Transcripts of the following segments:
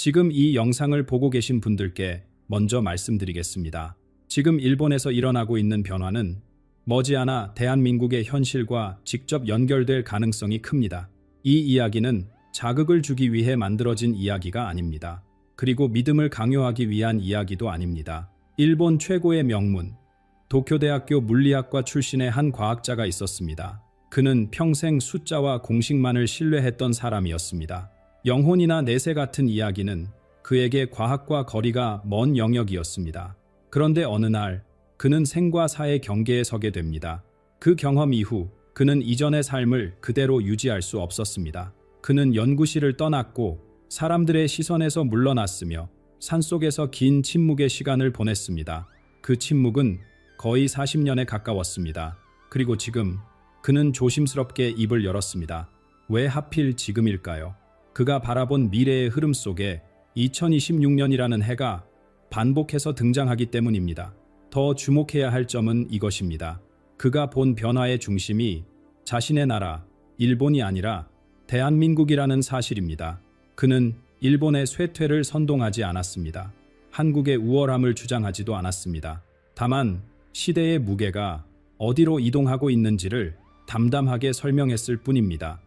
지금 이 영상을 보고 계신 분들께 먼저 말씀드리겠습니다. 지금 일본에서 일어나고 있는 변화는 머지않아 대한민국의 현실과 직접 연결될 가능성이 큽니다. 이 이야기는 자극을 주기 위해 만들어진 이야기가 아닙니다. 그리고 믿음을 강요하기 위한 이야기도 아닙니다. 일본 최고의 명문, 도쿄대학교 물리학과 출신의 한 과학자가 있었습니다. 그는 평생 숫자와 공식만을 신뢰했던 사람이었습니다. 영혼이나 내세 같은 이야기는 그에게 과학과 거리가 먼 영역이었습니다. 그런데 어느 날 그는 생과 사의 경계에 서게 됩니다. 그 경험 이후 그는 이전의 삶을 그대로 유지할 수 없었습니다. 그는 연구실을 떠났고 사람들의 시선에서 물러났으며 산속에서 긴 침묵의 시간을 보냈습니다. 그 침묵은 거의 40년에 가까웠습니다. 그리고 지금 그는 조심스럽게 입을 열었습니다. 왜 하필 지금일까요? 그가 바라본 미래의 흐름 속에 2026년이라는 해가 반복해서 등장하기 때문입니다. 더 주목해야 할 점은 이것입니다. 그가 본 변화의 중심이 자신의 나라, 일본이 아니라 대한민국이라는 사실입니다. 그는 일본의 쇠퇴를 선동하지 않았습니다. 한국의 우월함을 주장하지도 않았습니다. 다만 시대의 무게가 어디로 이동하고 있는지를 담담하게 설명했을 뿐입니다.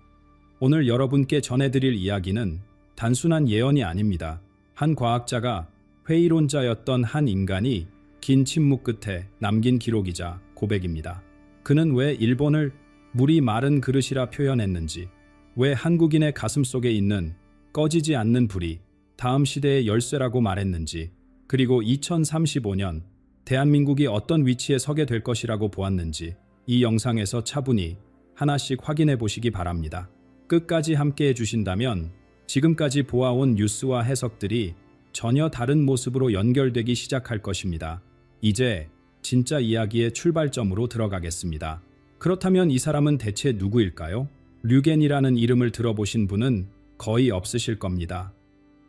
오늘 여러분께 전해드릴 이야기는 단순한 예언이 아닙니다. 한 과학자가 회의론자였던 한 인간이 긴 침묵 끝에 남긴 기록이자 고백입니다. 그는 왜 일본을 물이 마른 그릇이라 표현했는지, 왜 한국인의 가슴 속에 있는 꺼지지 않는 불이 다음 시대의 열쇠라고 말했는지, 그리고 2035년 대한민국이 어떤 위치에 서게 될 것이라고 보았는지 이 영상에서 차분히 하나씩 확인해 보시기 바랍니다. 끝까지 함께 해주신다면 지금까지 보아온 뉴스와 해석들이 전혀 다른 모습으로 연결되기 시작할 것입니다. 이제 진짜 이야기의 출발점으로 들어가겠습니다. 그렇다면 이 사람은 대체 누구일까요? 류겐이라는 이름을 들어보신 분은 거의 없으실 겁니다.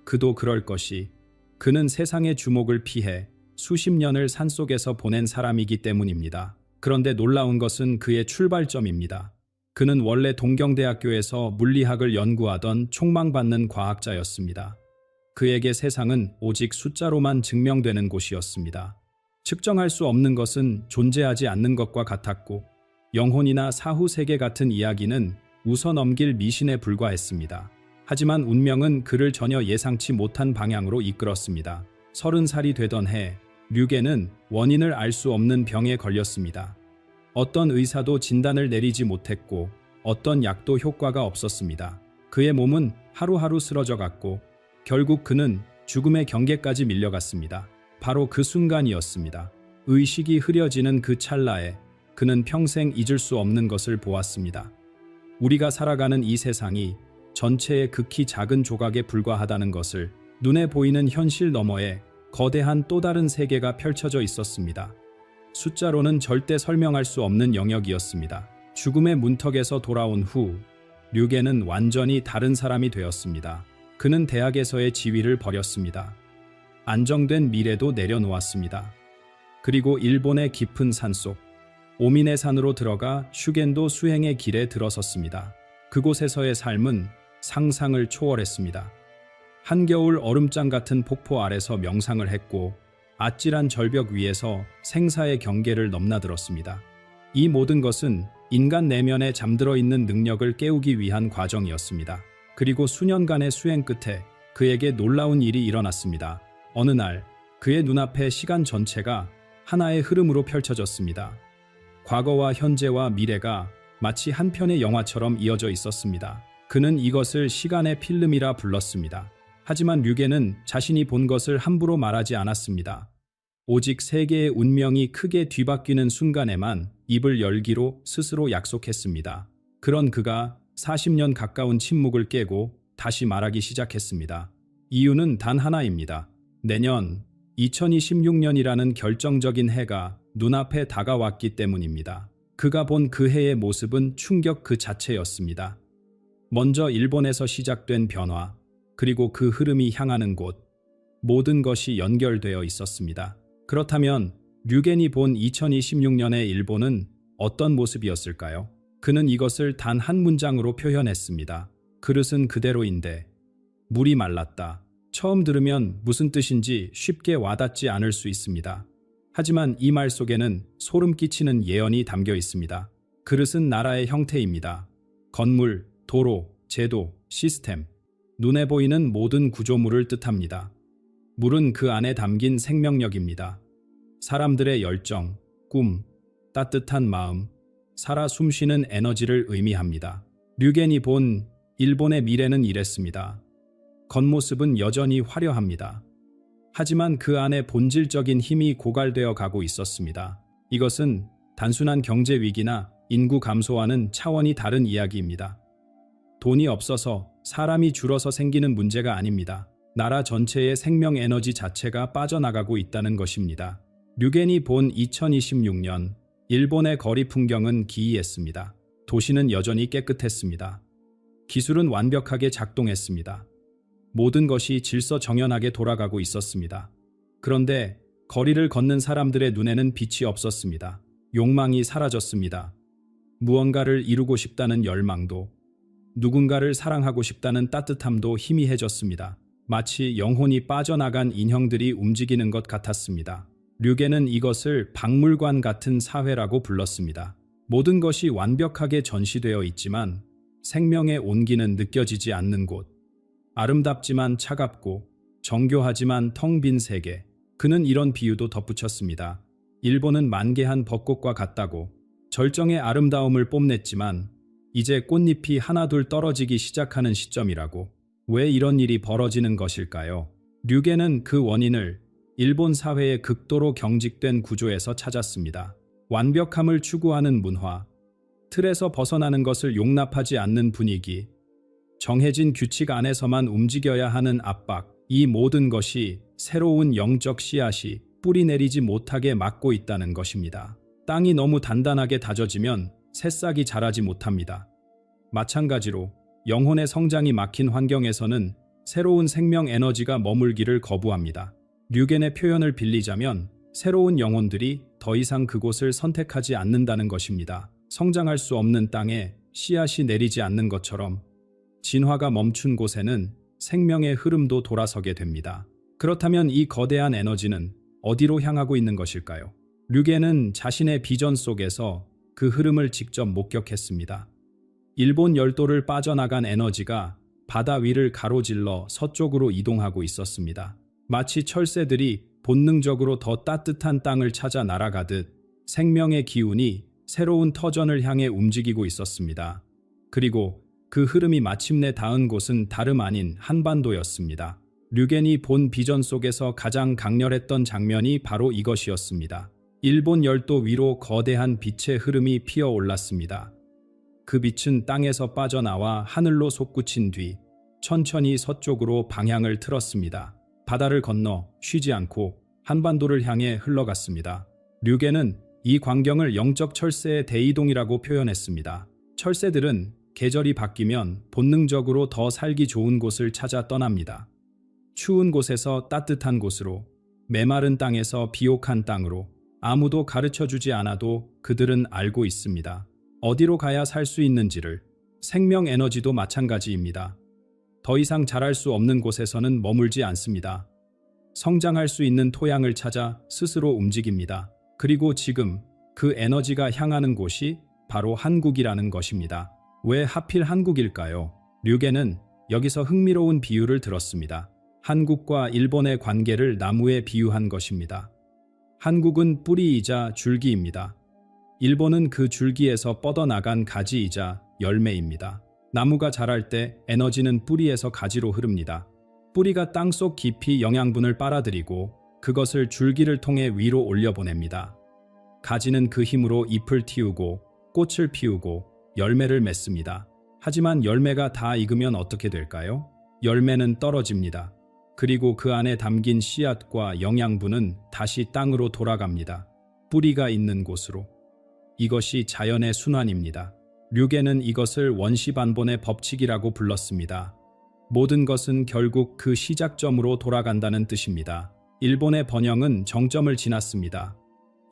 그도 그럴 것이, 그는 세상의 주목을 피해 수십 년을 산속에서 보낸 사람이기 때문입니다. 그런데 놀라운 것은 그의 출발점입니다. 그는 원래 동경대학교에서 물리학을 연구하던 촉망받는 과학자였습니다. 그에게 세상은 오직 숫자로만 증명되는 곳이었습니다. 측정할 수 없는 것은 존재하지 않는 것과 같았고, 영혼이나 사후 세계 같은 이야기는 웃어넘길 미신에 불과했습니다. 하지만 운명은 그를 전혀 예상치 못한 방향으로 이끌었습니다. 30살이 되던 해, 류겐은 원인을 알 수 없는 병에 걸렸습니다. 어떤 의사도 진단을 내리지 못했고 어떤 약도 효과가 없었습니다. 그의 몸은 하루하루 쓰러져갔고 결국 그는 죽음의 경계까지 밀려갔습니다. 바로 그 순간이었습니다. 의식이 흐려지는 그 찰나에 그는 평생 잊을 수 없는 것을 보았습니다. 우리가 살아가는 이 세상이 전체의 극히 작은 조각에 불과하다는 것을, 눈에 보이는 현실 너머에 거대한 또 다른 세계가 펼쳐져 있었습니다. 숫자로는 절대 설명할 수 없는 영역이었습니다. 죽음의 문턱에서 돌아온 후 류겐은 완전히 다른 사람이 되었습니다. 그는 대학에서의 지위를 버렸습니다. 안정된 미래도 내려놓았습니다. 그리고 일본의 깊은 산속 오미네 산으로 들어가 슈겐도 수행의 길에 들어섰습니다. 그곳에서의 삶은 상상을 초월했습니다. 한겨울 얼음장 같은 폭포 아래서 명상을 했고 아찔한 절벽 위에서 생사의 경계를 넘나들었습니다. 이 모든 것은 인간 내면에 잠들어 있는 능력을 깨우기 위한 과정이었습니다. 그리고 수년간의 수행 끝에 그에게 놀라운 일이 일어났습니다. 어느 날 그의 눈앞에 시간 전체가 하나의 흐름으로 펼쳐졌습니다. 과거와 현재와 미래가 마치 한 편의 영화처럼 이어져 있었습니다. 그는 이것을 시간의 필름이라 불렀습니다. 하지만 류겐은 자신이 본 것을 함부로 말하지 않았습니다. 오직 세계의 운명이 크게 뒤바뀌는 순간에만 입을 열기로 스스로 약속했습니다. 그런 그가 40년 가까운 침묵을 깨고 다시 말하기 시작했습니다. 이유는 단 하나입니다. 내년 2026년이라는 결정적인 해가 눈앞에 다가왔기 때문입니다. 그가 본 그 해의 모습은 충격 그 자체였습니다. 먼저 일본에서 시작된 변화, 그리고 그 흐름이 향하는 곳, 모든 것이 연결되어 있었습니다. 그렇다면 류겐이 본 2026년의 일본은 어떤 모습이었을까요? 그는 이것을 단 한 문장으로 표현했습니다. 그릇은 그대로인데 물이 말랐다. 처음 들으면 무슨 뜻인지 쉽게 와닿지 않을 수 있습니다. 하지만 이 말 속에는 소름 끼치는 예언이 담겨 있습니다. 그릇은 나라의 형태입니다. 건물, 도로, 제도, 시스템, 눈에 보이는 모든 구조물을 뜻합니다. 물은 그 안에 담긴 생명력입니다. 사람들의 열정, 꿈, 따뜻한 마음, 살아 숨쉬는 에너지를 의미합니다. 류겐이 본 일본의 미래는 이랬습니다. 겉모습은 여전히 화려합니다. 하지만 그 안에 본질적인 힘이 고갈되어 가고 있었습니다. 이것은 단순한 경제 위기나 인구 감소와는 차원이 다른 이야기입니다. 돈이 없어서 사람이 줄어서 생기는 문제가 아닙니다. 나라 전체의 생명 에너지 자체가 빠져나가고 있다는 것입니다. 류겐이 본 2026년 일본의 거리 풍경은 기이했습니다. 도시는 여전히 깨끗했습니다. 기술은 완벽하게 작동했습니다. 모든 것이 질서정연하게 돌아가고 있었습니다. 그런데 거리를 걷는 사람들의 눈에는 빛이 없었습니다. 욕망이 사라졌습니다. 무언가를 이루고 싶다는 열망도, 누군가를 사랑하고 싶다는 따뜻함도 희미해졌습니다. 마치 영혼이 빠져나간 인형들이 움직이는 것 같았습니다. 류겐은 이것을 박물관 같은 사회라고 불렀습니다. 모든 것이 완벽하게 전시되어 있지만 생명의 온기는 느껴지지 않는 곳. 아름답지만 차갑고 정교하지만 텅 빈 세계. 그는 이런 비유도 덧붙였습니다. 일본은 만개한 벚꽃과 같다고. 절정의 아름다움을 뽐냈지만 이제 꽃잎이 하나둘 떨어지기 시작하는 시점이라고. 왜 이런 일이 벌어지는 것일까요? 류겐은 그 원인을 일본 사회의 극도로 경직된 구조에서 찾았습니다. 완벽함을 추구하는 문화, 틀에서 벗어나는 것을 용납하지 않는 분위기, 정해진 규칙 안에서만 움직여야 하는 압박, 이 모든 것이 새로운 영적 씨앗이 뿌리 내리지 못하게 막고 있다는 것입니다. 땅이 너무 단단하게 다져지면 새싹이 자라지 못합니다. 마찬가지로 영혼의 성장이 막힌 환경에서는 새로운 생명 에너지가 머물기를 거부합니다. 류겐의 표현을 빌리자면 새로운 영혼들이 더 이상 그곳을 선택하지 않는다는 것입니다. 성장할 수 없는 땅에 씨앗이 내리지 않는 것처럼 진화가 멈춘 곳에는 생명의 흐름도 돌아서게 됩니다. 그렇다면 이 거대한 에너지는 어디로 향하고 있는 것일까요? 류겐은 자신의 비전 속에서 그 흐름을 직접 목격했습니다. 일본 열도를 빠져나간 에너지가 바다 위를 가로질러 서쪽으로 이동하고 있었습니다. 마치 철새들이 본능적으로 더 따뜻한 땅을 찾아 날아가듯 생명의 기운이 새로운 터전을 향해 움직이고 있었습니다. 그리고 그 흐름이 마침내 닿은 곳은 다름 아닌 한반도였습니다. 류겐이 본 비전 속에서 가장 강렬했던 장면이 바로 이것이었습니다. 일본 열도 위로 거대한 빛의 흐름이 피어올랐습니다. 그 빛은 땅에서 빠져나와 하늘로 솟구친 뒤 천천히 서쪽으로 방향을 틀었습니다. 바다를 건너 쉬지 않고 한반도를 향해 흘러갔습니다. 류겐은 이 광경을 영적 철새의 대이동이라고 표현했습니다. 철새들은 계절이 바뀌면 본능적으로 더 살기 좋은 곳을 찾아 떠납니다. 추운 곳에서 따뜻한 곳으로, 메마른 땅에서 비옥한 땅으로. 아무도 가르쳐주지 않아도 그들은 알고 있습니다. 어디로 가야 살 수 있는지를. 생명 에너지도 마찬가지입니다. 더 이상 자랄 수 없는 곳에서는 머물지 않습니다. 성장할 수 있는 토양을 찾아 스스로 움직입니다. 그리고 지금 그 에너지가 향하는 곳이 바로 한국이라는 것입니다. 왜 하필 한국일까요? 류겐은 여기서 흥미로운 비유를 들었습니다. 한국과 일본의 관계를 나무에 비유한 것입니다. 한국은 뿌리이자 줄기입니다. 일본은 그 줄기에서 뻗어나간 가지이자 열매입니다. 나무가 자랄 때 에너지는 뿌리에서 가지로 흐릅니다. 뿌리가 땅속 깊이 영양분을 빨아들이고 그것을 줄기를 통해 위로 올려보냅니다. 가지는 그 힘으로 잎을 틔우고 꽃을 피우고 열매를 맺습니다. 하지만 열매가 다 익으면 어떻게 될까요? 열매는 떨어집니다. 그리고 그 안에 담긴 씨앗과 영양분은 다시 땅으로 돌아갑니다. 뿌리가 있는 곳으로. 이것이 자연의 순환입니다. 류겐은 이것을 원시반본의 법칙이라고 불렀습니다. 모든 것은 결국 그 시작점으로 돌아간다는 뜻입니다. 일본의 번영은 정점을 지났습니다.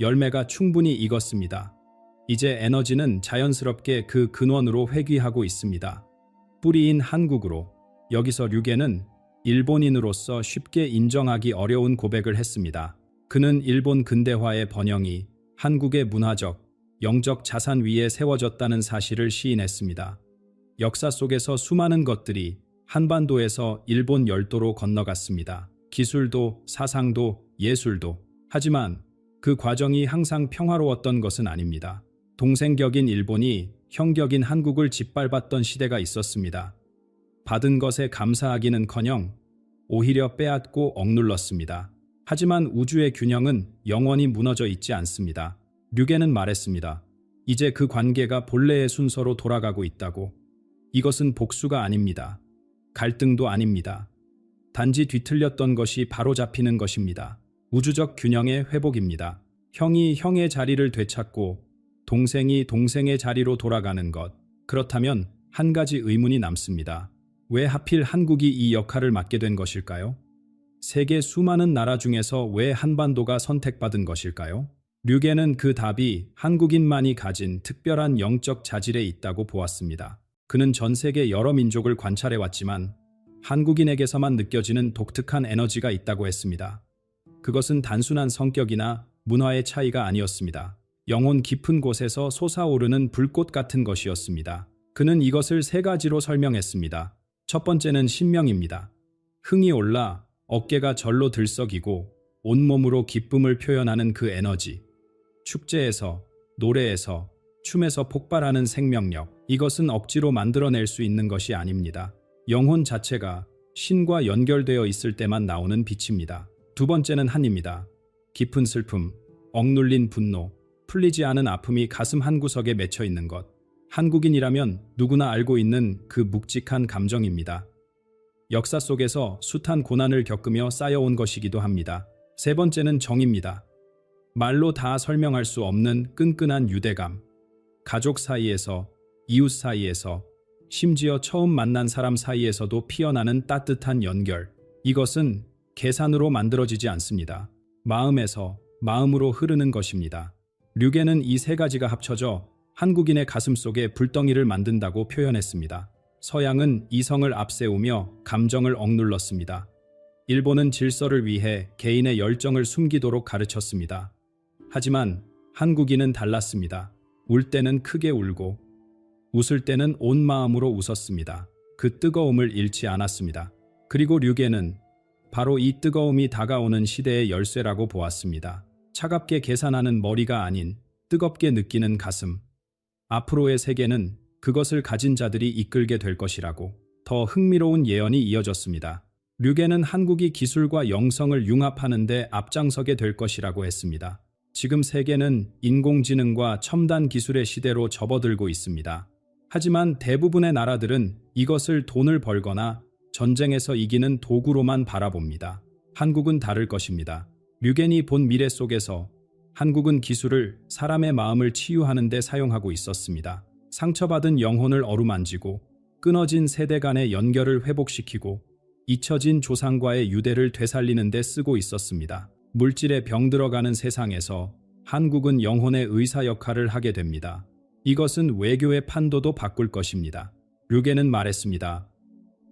열매가 충분히 익었습니다. 이제 에너지는 자연스럽게 그 근원으로 회귀하고 있습니다. 뿌리인 한국으로. 여기서 류겐은 일본인으로서 쉽게 인정하기 어려운 고백을 했습니다. 그는 일본 근대화의 번영이 한국의 문화적, 영적 자산 위에 세워졌다는 사실을 시인했습니다. 역사 속에서 수많은 것들이 한반도에서 일본 열도로 건너갔습니다. 기술도, 사상도, 예술도. 하지만 그 과정이 항상 평화로웠던 것은 아닙니다. 동생격인 일본이 형격인 한국을 짓밟았던 시대가 있었습니다. 받은 것에 감사하기는커녕 오히려 빼앗고 억눌렀습니다. 하지만 우주의 균형은 영원히 무너져 있지 않습니다. 류게는 말했습니다. 이제 그 관계가 본래의 순서로 돌아가고 있다고. 이것은 복수가 아닙니다. 갈등도 아닙니다. 단지 뒤틀렸던 것이 바로잡히는 것입니다. 우주적 균형의 회복입니다. 형이 형의 자리를 되찾고 동생이 동생의 자리로 돌아가는 것. 그렇다면 한 가지 의문이 남습니다. 왜 하필 한국이 이 역할을 맡게 된 것일까요? 세계 수많은 나라 중에서 왜 한반도가 선택받은 것일까요? 류게는 그 답이 한국인만이 가진 특별한 영적 자질에 있다고 보았습니다. 그는 전 세계 여러 민족을 관찰해왔지만 한국인에게서만 느껴지는 독특한 에너지가 있다고 했습니다. 그것은 단순한 성격이나 문화의 차이가 아니었습니다. 영혼 깊은 곳에서 솟아오르는 불꽃 같은 것이었습니다. 그는 이것을 세 가지로 설명했습니다. 첫 번째는 신명입니다. 흥이 올라 어깨가 절로 들썩이고 온몸으로 기쁨을 표현하는 그 에너지. 축제에서, 노래에서, 춤에서 폭발하는 생명력. 이것은 억지로 만들어낼 수 있는 것이 아닙니다. 영혼 자체가 신과 연결되어 있을 때만 나오는 빛입니다. 두 번째는 한입니다. 깊은 슬픔, 억눌린 분노, 풀리지 않은 아픔이 가슴 한구석에 맺혀 있는 것. 한국인이라면 누구나 알고 있는 그 묵직한 감정입니다. 역사 속에서 숱한 고난을 겪으며 쌓여온 것이기도 합니다. 세 번째는 정입니다. 말로 다 설명할 수 없는 끈끈한 유대감. 가족 사이에서, 이웃 사이에서, 심지어 처음 만난 사람 사이에서도 피어나는 따뜻한 연결. 이것은 계산으로 만들어지지 않습니다. 마음에서, 마음으로 흐르는 것입니다. 류게는 이 세 가지가 합쳐져 한국인의 가슴 속에 불덩이를 만든다고 표현했습니다. 서양은 이성을 앞세우며 감정을 억눌렀습니다. 일본은 질서를 위해 개인의 열정을 숨기도록 가르쳤습니다. 하지만 한국인은 달랐습니다. 울 때는 크게 울고 웃을 때는 온 마음으로 웃었습니다. 그 뜨거움을 잃지 않았습니다. 그리고 류게는 바로 이 뜨거움이 다가오는 시대의 열쇠라고 보았습니다. 차갑게 계산하는 머리가 아닌 뜨겁게 느끼는 가슴. 앞으로의 세계는 그것을 가진 자들이 이끌게 될 것이라고. 더 흥미로운 예언이 이어졌습니다. 류게는 한국이 기술과 영성을 융합하는 데 앞장서게 될 것이라고 했습니다. 지금 세계는 인공지능과 첨단 기술의 시대로 접어들고 있습니다. 하지만 대부분의 나라들은 이것을 돈을 벌거나 전쟁에서 이기는 도구로만 바라봅니다. 한국은 다를 것입니다. 류겐이 본 미래 속에서 한국은 기술을 사람의 마음을 치유하는 데 사용하고 있었습니다. 상처받은 영혼을 어루만지고 끊어진 세대 간의 연결을 회복시키고 잊혀진 조상과의 유대를 되살리는 데 쓰고 있었습니다. 물질에 병들어가는 세상에서 한국은 영혼의 의사 역할을 하게 됩니다. 이것은 외교의 판도도 바꿀 것입니다. 류게는 말했습니다.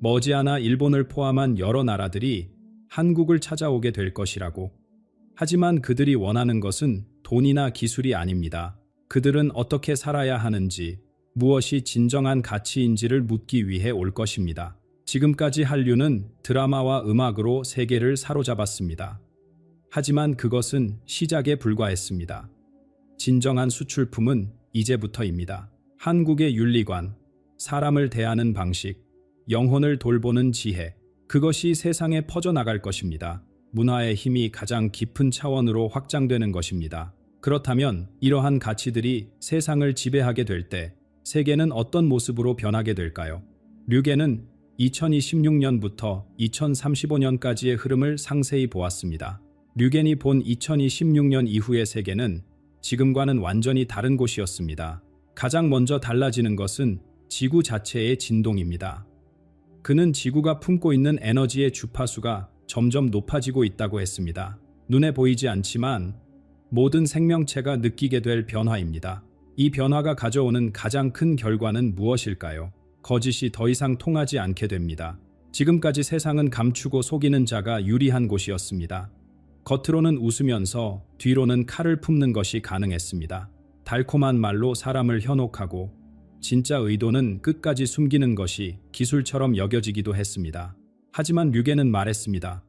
머지않아 일본을 포함한 여러 나라들이 한국을 찾아오게 될 것이라고. 하지만 그들이 원하는 것은 돈이나 기술이 아닙니다. 그들은 어떻게 살아야 하는지, 무엇이 진정한 가치인지를 묻기 위해 올 것입니다. 지금까지 한류는 드라마와 음악으로 세계를 사로잡았습니다. 하지만 그것은 시작에 불과했습니다. 진정한 수출품은 이제부터입니다. 한국의 윤리관, 사람을 대하는 방식, 영혼을 돌보는 지혜, 그것이 세상에 퍼져나갈 것입니다. 문화의 힘이 가장 깊은 차원으로 확장되는 것입니다. 그렇다면 이러한 가치들이 세상을 지배하게 될 때 세계는 어떤 모습으로 변하게 될까요? 류게는 2026년부터 2035년까지의 흐름을 상세히 보았습니다. 류겐이 본 2026년 이후의 세계는 지금과는 완전히 다른 곳이었습니다. 가장 먼저 달라지는 것은 지구 자체의 진동입니다. 그는 지구가 품고 있는 에너지의 주파수가 점점 높아지고 있다고 했습니다. 눈에 보이지 않지만 모든 생명체가 느끼게 될 변화입니다. 이 변화가 가져오는 가장 큰 결과는 무엇일까요? 거짓이 더 이상 통하지 않게 됩니다. 지금까지 세상은 감추고 속이는 자가 유리한 곳이었습니다. 겉으로는 웃으면서 뒤로는 칼을 품는 것이 가능했습니다. 달콤한 말로 사람을 현혹하고 진짜 의도는 끝까지 숨기는 것이 기술처럼 여겨지기도 했습니다. 하지만 류계는 말했습니다.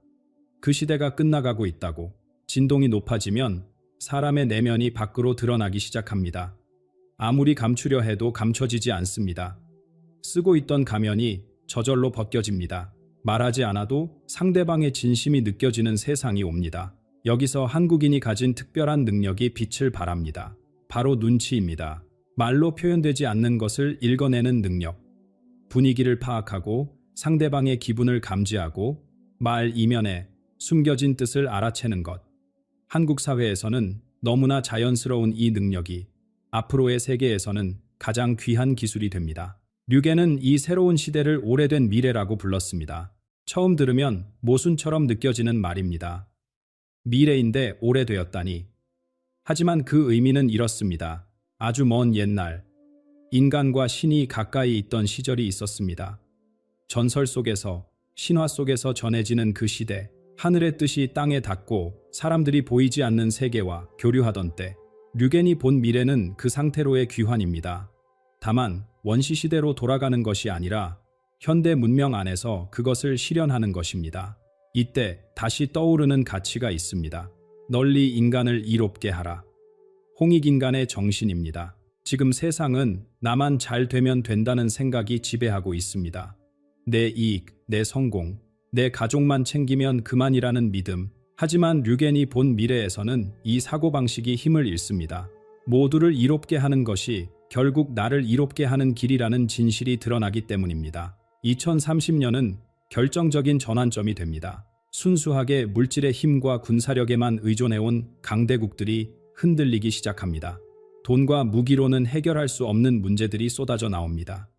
그 시대가 끝나가고 있다고. 진동이 높아지면 사람의 내면이 밖으로 드러나기 시작합니다. 아무리 감추려 해도 감춰지지 않습니다. 쓰고 있던 가면이 저절로 벗겨집니다. 말하지 않아도 상대방의 진심이 느껴지는 세상이 옵니다. 여기서 한국인이 가진 특별한 능력이 빛을 발합니다. 바로 눈치입니다. 말로 표현되지 않는 것을 읽어내는 능력. 분위기를 파악하고 상대방의 기분을 감지하고 말 이면에 숨겨진 뜻을 알아채는 것. 한국 사회에서는 너무나 자연스러운 이 능력이 앞으로의 세계에서는 가장 귀한 기술이 됩니다. 류계는 이 새로운 시대를 오래된 미래라고 불렀습니다. 처음 들으면 모순처럼 느껴지는 말입니다. 미래인데 오래되었다니. 하지만 그 의미는 이렇습니다. 아주 먼 옛날, 인간과 신이 가까이 있던 시절이 있었습니다. 전설 속에서, 신화 속에서 전해지는 그 시대, 하늘의 뜻이 땅에 닿고 사람들이 보이지 않는 세계와 교류하던 때, 류겐이 본 미래는 그 상태로의 귀환입니다. 다만 원시시대로 돌아가는 것이 아니라 현대 문명 안에서 그것을 실현하는 것입니다. 이때 다시 떠오르는 가치가 있습니다. 널리 인간을 이롭게 하라. 홍익인간의 정신입니다. 지금 세상은 나만 잘 되면 된다는 생각이 지배하고 있습니다. 내 이익, 내 성공, 내 가족만 챙기면 그만이라는 믿음. 하지만 류겐이 본 미래에서는 이 사고방식이 힘을 잃습니다. 모두를 이롭게 하는 것이 결국 나를 이롭게 하는 길이라는 진실이 드러나기 때문입니다. 2030년은 결정적인 전환점이 됩니다. 순수하게 물질의 힘과 군사력에만 의존해온 강대국들이 흔들리기 시작합니다. 돈과 무기로는 해결할 수 없는 문제들이 쏟아져 나옵니다.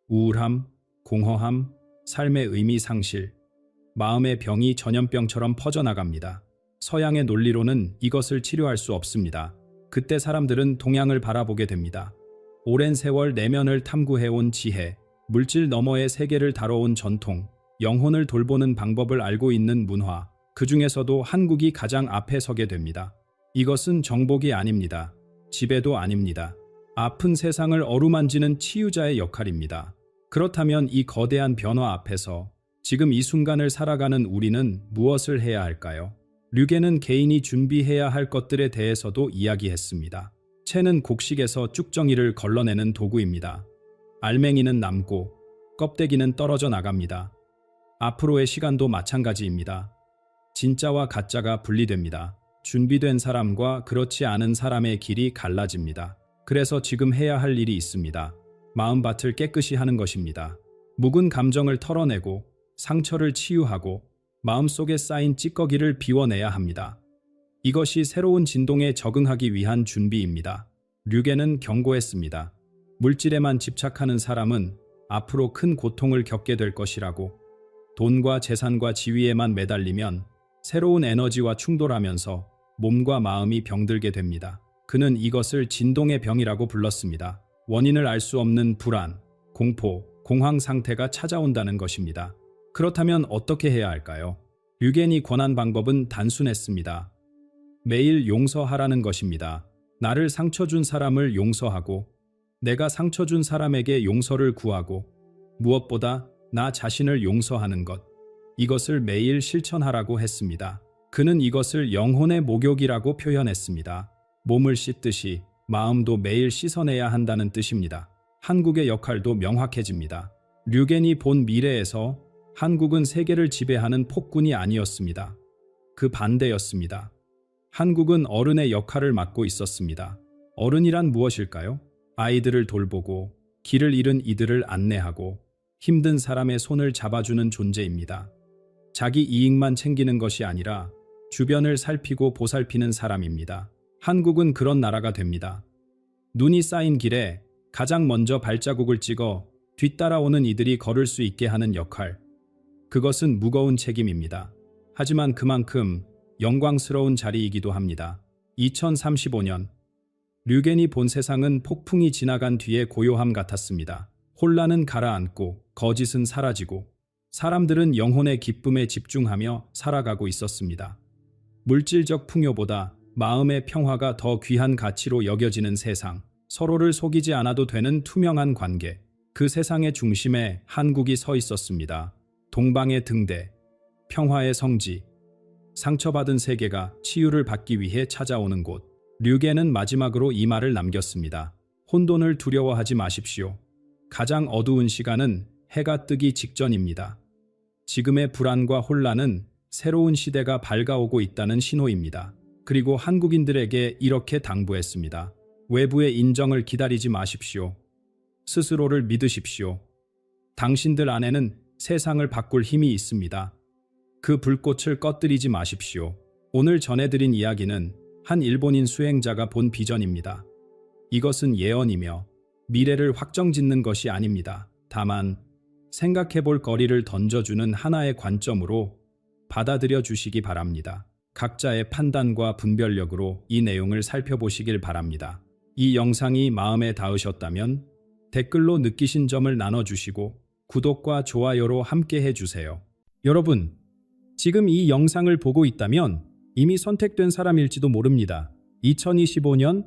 우울함, 공허함, 삶의 의미 상실, 마음의 병이 전염병처럼 퍼져나갑니다. 서양의 논리로는 이것을 치료할 수 없습니다. 그때 사람들은 동양을 바라보게 됩니다. 오랜 세월 내면을 탐구해온 지혜, 물질 너머의 세계를 다뤄온 전통, 영혼을 돌보는 방법을 알고 있는 문화, 그 중에서도 한국이 가장 앞에 서게 됩니다. 이것은 정복이 아닙니다. 지배도 아닙니다. 아픈 세상을 어루만지는 치유자의 역할입니다. 그렇다면 이 거대한 변화 앞에서 지금 이 순간을 살아가는 우리는 무엇을 해야 할까요? 류겐은 개인이 준비해야 할 것들에 대해서도 이야기했습니다. 채는 곡식에서 쭉정이를 걸러내는 도구입니다. 알맹이는 남고 껍데기는 떨어져 나갑니다. 앞으로의 시간도 마찬가지입니다. 진짜와 가짜가 분리됩니다. 준비된 사람과 그렇지 않은 사람의 길이 갈라집니다. 그래서 지금 해야 할 일이 있습니다. 마음밭을 깨끗이 하는 것입니다. 묵은 감정을 털어내고 상처를 치유하고 마음속에 쌓인 찌꺼기를 비워내야 합니다. 이것이 새로운 진동에 적응하기 위한 준비입니다. 류겐은 경고했습니다. 물질에만 집착하는 사람은 앞으로 큰 고통을 겪게 될 것이라고. 돈과 재산과 지위에만 매달리면 새로운 에너지와 충돌하면서 몸과 마음이 병들게 됩니다. 그는 이것을 진동의 병이라고 불렀습니다. 원인을 알 수 없는 불안, 공포, 공황 상태가 찾아온다는 것입니다. 그렇다면 어떻게 해야 할까요? 류겐이 권한 방법은 단순했습니다. 매일 용서하라는 것입니다. 나를 상처 준 사람을 용서하고 내가 상처 준 사람에게 용서를 구하고 무엇보다 나 자신을 용서하는 것. 이것을 매일 실천하라고 했습니다. 그는 이것을 영혼의 목욕이라고 표현했습니다. 몸을 씻듯이 마음도 매일 씻어내야 한다는 뜻입니다. 한국의 역할도 명확해집니다. 류겐이 본 미래에서 한국은 세계를 지배하는 폭군이 아니었습니다. 그 반대였습니다. 한국은 어른의 역할을 맡고 있었습니다. 어른이란 무엇일까요? 아이들을 돌보고 길을 잃은 이들을 안내하고 힘든 사람의 손을 잡아주는 존재입니다. 자기 이익만 챙기는 것이 아니라 주변을 살피고 보살피는 사람입니다. 한국은 그런 나라가 됩니다. 눈이 쌓인 길에 가장 먼저 발자국을 찍어 뒤따라오는 이들이 걸을 수 있게 하는 역할. 그것은 무거운 책임입니다. 하지만 그만큼 영광스러운 자리이기도 합니다. 2035년 류겐이 본 세상은 폭풍이 지나간 뒤의 고요함 같았습니다. 혼란은 가라앉고 거짓은 사라지고 사람들은 영혼의 기쁨에 집중하며 살아가고 있었습니다. 물질적 풍요보다 마음의 평화가 더 귀한 가치로 여겨지는 세상, 서로를 속이지 않아도 되는 투명한 관계, 그 세상의 중심에 한국이 서 있었습니다. 동방의 등대, 평화의 성지, 상처받은 세계가 치유를 받기 위해 찾아오는 곳. 류게는 마지막으로 이 말을 남겼습니다. 혼돈을 두려워하지 마십시오. 가장 어두운 시간은 해가 뜨기 직전입니다. 지금의 불안과 혼란은 새로운 시대가 밝아오고 있다는 신호입니다. 그리고 한국인들에게 이렇게 당부했습니다. 외부의 인정을 기다리지 마십시오. 스스로를 믿으십시오. 당신들 안에는 세상을 바꿀 힘이 있습니다. 그 불꽃을 꺼뜨리지 마십시오. 오늘 전해드린 이야기는 한 일본인 수행자가 본 비전입니다. 이것은 예언이며 미래를 확정짓는 것이 아닙니다. 다만 생각해볼 거리를 던져주는 하나의 관점으로 받아들여 주시기 바랍니다. 각자의 판단과 분별력으로 이 내용을 살펴보시길 바랍니다. 이 영상이 마음에 닿으셨다면 댓글로 느끼신 점을 나눠주시고 구독과 좋아요로 함께 해주세요. 여러분, 지금 이 영상을 보고 있다면 이미 선택된 사람일지도 모릅니다. 2025년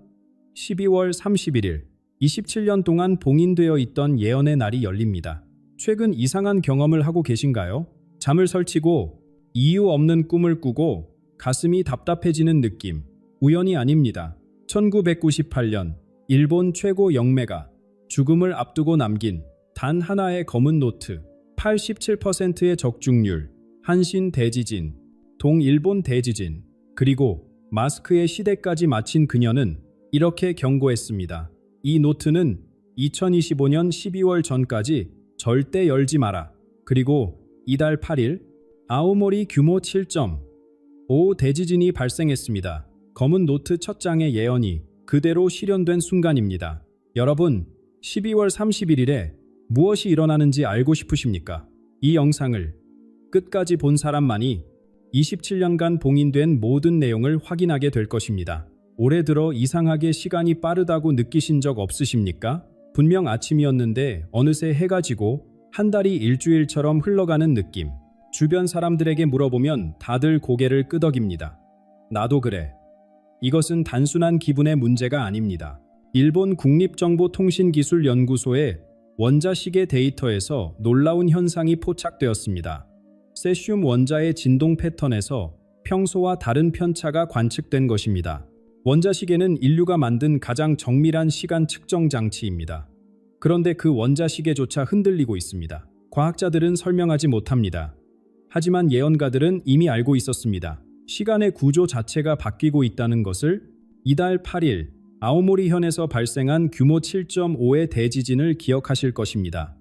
12월 31일, 27년 동안 봉인되어 있던 예언의 날이 열립니다. 최근 이상한 경험을 하고 계신가요? 잠을 설치고 이유 없는 꿈을 꾸고 가슴이 답답해지는 느낌. 우연이 아닙니다. 1998년 일본 최고 영매가 죽음을 앞두고 남긴 단 하나의 검은 노트, 87%의 적중률, 한신 대지진, 동일본 대지진, 그리고 마스크의 시대까지 마친 그녀는 이렇게 경고했습니다. 이 노트는 2025년 12월 전까지 절대 열지 마라. 그리고 이달 8일 아오모리 규모 7.5 대지진이 발생했습니다. 검은 노트 첫 장의 예언이 그대로 실현된 순간입니다. 여러분, 12월 31일에 무엇이 일어나는지 알고 싶으십니까? 이 영상을 끝까지 본 사람만이 27년간 봉인된 모든 내용을 확인하게 될 것입니다. 올해 들어 이상하게 시간이 빠르다고 느끼신 적 없으십니까? 분명 아침이었는데 어느새 해가 지고 한 달이 일주일처럼 흘러가는 느낌. 주변 사람들에게 물어보면 다들 고개를 끄덕입니다. 나도 그래. 이것은 단순한 기분의 문제가 아닙니다. 일본 국립정보통신기술연구소의 원자시계 데이터에서 놀라운 현상이 포착되었습니다. 세슘 원자의 진동 패턴에서 평소와 다른 편차가 관측된 것입니다. 원자시계는 인류가 만든 가장 정밀한 시간 측정 장치입니다. 그런데 그 원자시계조차 흔들리고 있습니다. 과학자들은 설명하지 못합니다. 하지만 예언가들은 이미 알고 있었습니다. 시간의 구조 자체가 바뀌고 있다는 것을. 이달 8일 아오모리현에서 발생한 규모 7.5의 대지진을 기억하실 것입니다.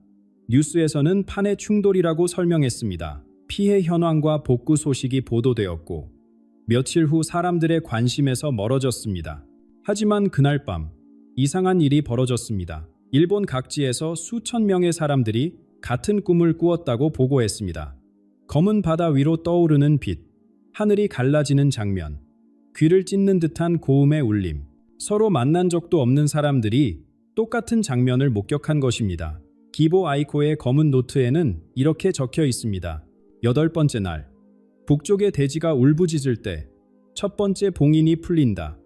뉴스에서는 판의 충돌이라고 설명했습니다. 피해 현황과 복구 소식이 보도되었고 며칠 후 사람들의 관심에서 멀어졌습니다. 하지만 그날 밤 이상한 일이 벌어졌습니다. 일본 각지에서 수천 명의 사람들이 같은 꿈을 꾸었다고 보고했습니다. 검은 바다 위로 떠오르는 빛, 하늘이 갈라지는 장면, 귀를 찢는 듯한 고음의 울림. 서로 만난 적도 없는 사람들이 똑같은 장면을 목격한 것입니다. 기보 아이코의 검은 노트에는 이렇게 적혀 있습니다. 8번째 날, 북쪽의 대지가 울부짖을 때 첫 번째 봉인이 풀린다.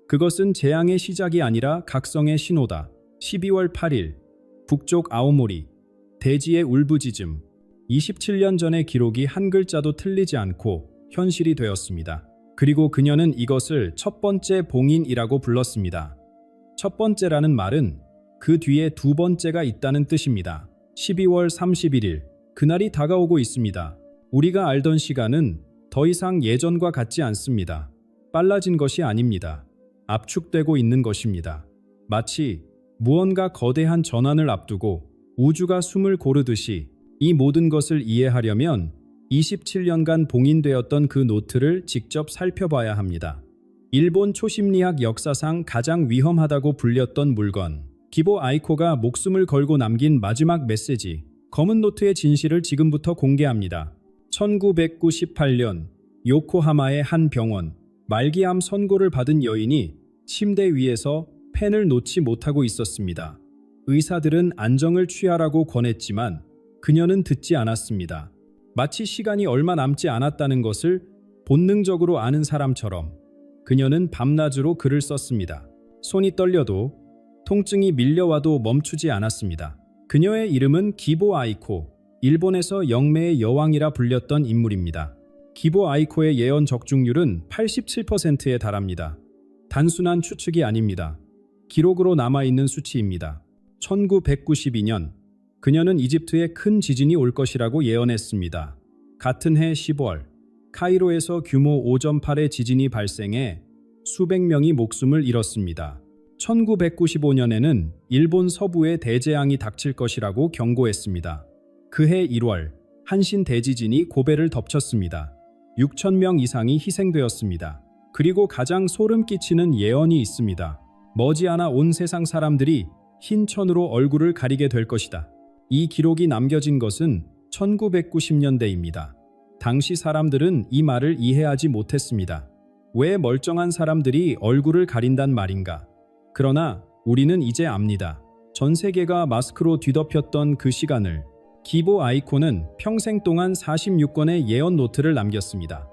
그것은 재앙의 시작이 아니라 각성의 신호다. 12월 8일, 북쪽 아오모리, 대지의 울부짖음. 27년 전의 기록이 한 글자도 틀리지 않고 현실이 되었습니다. 그리고 그녀는 이것을 첫 번째 봉인이라고 불렀습니다. 첫 번째라는 말은 그 뒤에 두 번째가 있다는 뜻입니다. 12월 31일, 그날이 다가오고 있습니다. 우리가 알던 시간은 더 이상 예전과 같지 않습니다. 빨라진 것이 아닙니다. 압축되고 있는 것입니다. 마치 무언가 거대한 전환을 앞두고 우주가 숨을 고르듯이 이 모든 것을 이해하려면 27년간 봉인되었던 그 노트를 직접 살펴봐야 합니다. 일본 초심리학 역사상 가장 위험하다고 불렸던 물건, 기보 아이코가 목숨을 걸고 남긴 마지막 메시지, 검은 노트의 진실을 지금부터 공개합니다. 1998년 요코하마의 한 병원, 말기암 선고를 받은 여인이 침대 위에서 펜을 놓지 못하고 있었습니다. 의사들은 안정을 취하라고 권했지만 그녀는 듣지 않았습니다. 마치 시간이 얼마 남지 않았다는 것을 본능적으로 아는 사람처럼 그녀는 밤낮으로 글을 썼습니다. 손이 떨려도 통증이 밀려와도 멈추지 않았습니다. 그녀의 이름은 기보 아이코, 일본에서 영매의 여왕이라 불렸던 인물입니다. 기보 아이코의 예언 적중률은 87%에 달합니다. 단순한 추측이 아닙니다. 기록으로 남아있는 수치입니다. 1992년 그녀는 이집트에 큰 지진이 올 것이라고 예언했습니다. 같은 해 10월 카이로에서 규모 5.8의 지진이 발생해 수백 명이 목숨을 잃었습니다. 1995년에는 일본 서부에 대재앙이 닥칠 것이라고 경고했습니다. 그해 1월 한신 대지진이 고베를 덮쳤습니다. 6,000명 이상이 희생되었습니다. 그리고 가장 소름 끼치는 예언이 있습니다. 머지않아 온 세상 사람들이 흰 천으로 얼굴을 가리게 될 것이다. 이 기록이 남겨진 것은 1990년대입니다. 당시 사람들은 이 말을 이해하지 못했습니다. 왜 멀쩡한 사람들이 얼굴을 가린단 말인가? 그러나 우리는 이제 압니다. 전 세계가 마스크로 뒤덮였던 그 시간을 기보 아이코는 평생 동안 46권의 예언 노트를 남겼습니다.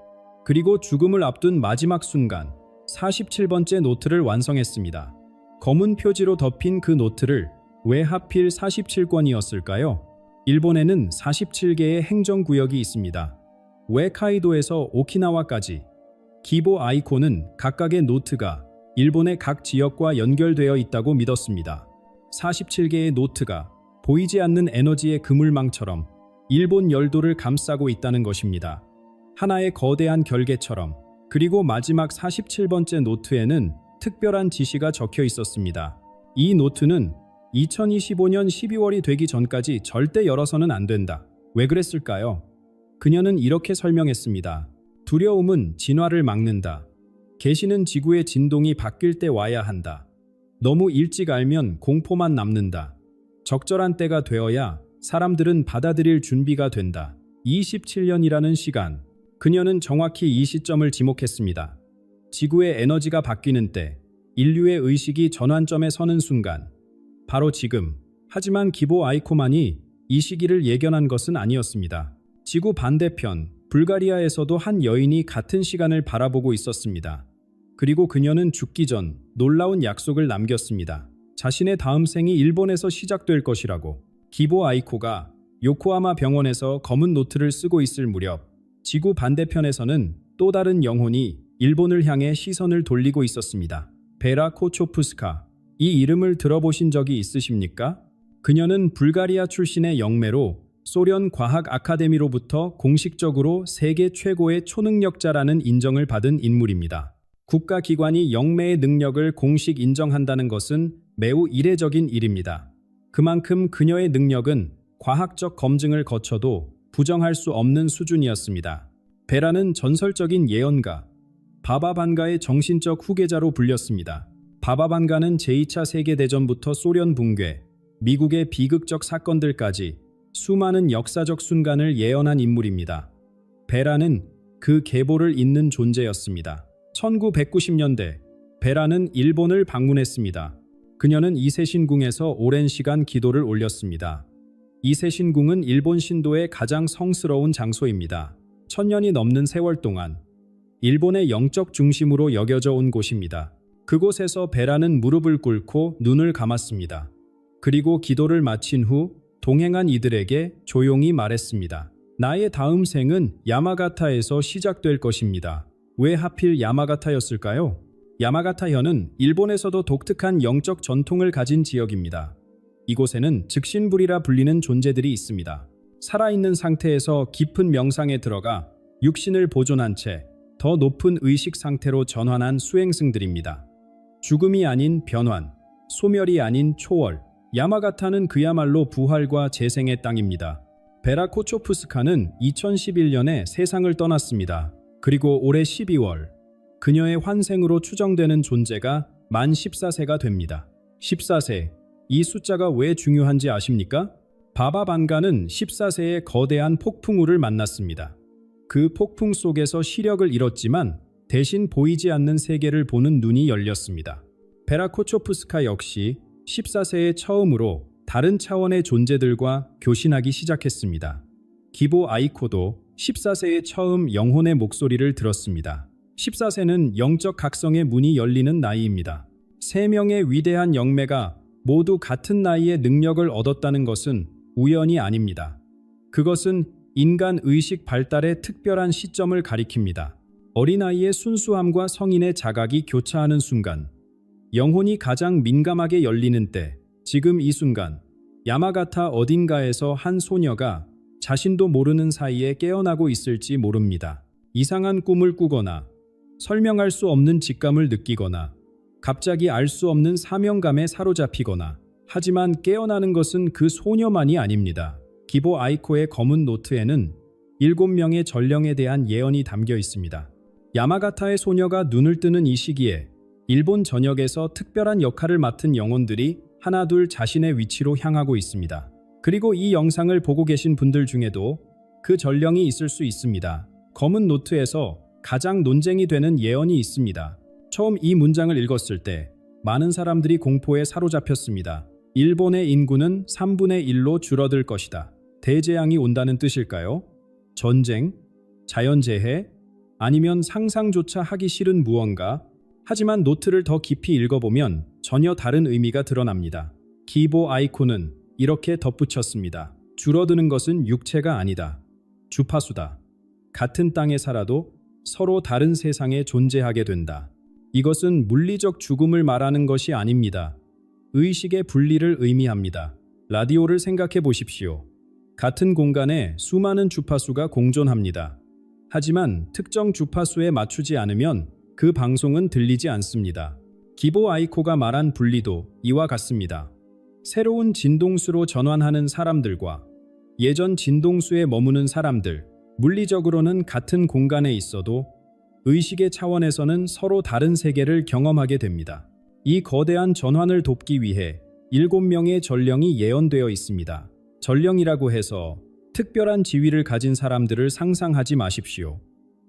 그리고 죽음을 앞둔 마지막 순간 47번째 노트를 완성했습니다. 검은 표지로 덮인 그 노트를 왜 하필 47권이었을까요? 일본에는 47개의 행정구역이 있습니다. 왜 카이도에서 오키나와까지? 기보 아이코는 각각의 노트가 일본의 각 지역과 연결되어 있다고 믿었습니다. 47개의 노트가 보이지 않는 에너지의 그물망처럼 일본 열도를 감싸고 있다는 것입니다. 하나의 거대한 결계처럼. 그리고 마지막 47번째 노트에는 특별한 지시가 적혀 있었습니다. 이 노트는 2025년 12월이 되기 전까지 절대 열어서는 안 된다. 왜 그랬을까요? 그녀는 이렇게 설명했습니다. 두려움은 진화를 막는다. 계시는 지구의 진동이 바뀔 때 와야 한다. 너무 일찍 알면 공포만 남는다. 적절한 때가 되어야 사람들은 받아들일 준비가 된다. 27년이라는 시간. 그녀는 정확히 이 시점을 지목했습니다. 지구의 에너지가 바뀌는 때, 인류의 의식이 전환점에 서는 순간. 바로 지금. 하지만 기보 아이코만이 이 시기를 예견한 것은 아니었습니다. 지구 반대편, 불가리아에서도 한 여인이 같은 시간을 바라보고 있었습니다. 그리고 그녀는 죽기 전 놀라운 약속을 남겼습니다. 자신의 다음 생이 일본에서 시작될 것이라고. 기보 아이코가 요코하마 병원에서 검은 노트를 쓰고 있을 무렵 지구 반대편에서는 또 다른 영혼이 일본을 향해 시선을 돌리고 있었습니다. 베라 코초프스카. 이 이름을 들어보신 적이 있으십니까? 그녀는 불가리아 출신의 영매로 소련 과학 아카데미로부터 공식적으로 세계 최고의 초능력자라는 인정을 받은 인물입니다. 국가기관이 영매의 능력을 공식 인정한다는 것은 매우 이례적인 일입니다. 그만큼 그녀의 능력은 과학적 검증을 거쳐도 부정할 수 없는 수준이었습니다. 베라는 전설적인 예언가, 바바반가의 정신적 후계자로 불렸습니다. 바바반가는 제2차 세계대전부터 소련 붕괴, 미국의 비극적 사건들까지 수많은 역사적 순간을 예언한 인물입니다. 베라는 그 계보를 잇는 존재였습니다. 1990년대 베라는 일본을 방문했습니다. 그녀는 이세신궁에서 오랜 시간 기도를 올렸습니다. 이세신궁은 일본 신도의 가장 성스러운 장소입니다. 1000년이 넘는 세월 동안 일본의 영적 중심으로 여겨져 온 곳입니다. 그곳에서 베라는 무릎을 꿇고 눈을 감았습니다. 그리고 기도를 마친 후 동행한 이들에게 조용히 말했습니다. 나의 다음 생은 야마가타에서 시작될 것입니다. 왜 하필 야마가타였을까요? 야마가타현은 일본에서도 독특한 영적 전통을 가진 지역입니다. 이곳에는 즉신불이라 불리는 존재들이 있습니다. 살아있는 상태에서 깊은 명상에 들어가 육신을 보존한 채 더 높은 의식 상태로 전환한 수행승들입니다. 죽음이 아닌 변환, 소멸이 아닌 초월. 야마가타는 그야말로 부활과 재생의 땅입니다. 베라 코초프스카는 2011년에 세상을 떠났습니다. 그리고 올해 12월 그녀의 환생으로 추정되는 존재가 만 14세가 됩니다. 14세, 이 숫자가 왜 중요한지 아십니까? 바바반가는 14세의 거대한 폭풍우를 만났습니다. 그 폭풍 속에서 시력을 잃었지만 대신 보이지 않는 세계를 보는 눈이 열렸습니다. 베라 코초프스카 역시 14세에 처음으로 다른 차원의 존재들과 교신하기 시작했습니다. 기보 아이코도 14세에 처음 영혼의 목소리를 들었습니다. 14세는 영적 각성의 문이 열리는 나이입니다. 3명의 위대한 영매가 모두 같은 나이에 능력을 얻었다는 것은 우연이 아닙니다. 그것은 인간 의식 발달의 특별한 시점을 가리킵니다. 어린아이의 순수함과 성인의 자각이 교차하는 순간, 영혼이 가장 민감하게 열리는 때, 지금 이 순간, 야마가타 어딘가에서 한 소녀가 자신도 모르는 사이에 깨어나고 있을지 모릅니다. 이상한 꿈을 꾸거나, 설명할 수 없는 직감을 느끼거나, 갑자기 알 수 없는 사명감에 사로잡히거나, 하지만 깨어나는 것은 그 소녀만이 아닙니다. 기보 아이코의 검은 노트에는 7명의 전령에 대한 예언이 담겨 있습니다. 야마가타의 소녀가 눈을 뜨는 이 시기에 일본 전역에서 특별한 역할을 맡은 영혼들이 하나둘 자신의 위치로 향하고 있습니다. 그리고 이 영상을 보고 계신 분들 중에도 그 전령이 있을 수 있습니다. 검은 노트에서 가장 논쟁이 되는 예언이 있습니다. 처음 이 문장을 읽었을 때 많은 사람들이 공포에 사로잡혔습니다. 일본의 인구는 3분의 1로 줄어들 것이다. 대재앙이 온다는 뜻일까요? 전쟁? 자연재해? 아니면 상상조차 하기 싫은 무언가? 하지만 노트를 더 깊이 읽어보면 전혀 다른 의미가 드러납니다. 기보 아이코는 이렇게 덧붙였습니다. 줄어드는 것은 육체가 아니다. 주파수다. 같은 땅에 살아도 서로 다른 세상에 존재하게 된다. 이것은 물리적 죽음을 말하는 것이 아닙니다. 의식의 분리를 의미합니다. 라디오를 생각해 보십시오. 같은 공간에 수많은 주파수가 공존합니다. 하지만 특정 주파수에 맞추지 않으면 그 방송은 들리지 않습니다. 기보 아이코가 말한 분리도 이와 같습니다. 새로운 진동수로 전환하는 사람들과 예전 진동수에 머무는 사람들, 물리적으로는 같은 공간에 있어도 의식의 차원에서는 서로 다른 세계를 경험하게 됩니다. 이 거대한 전환을 돕기 위해 7명의 전령이 예언되어 있습니다. 전령이라고 해서 특별한 지위를 가진 사람들을 상상하지 마십시오.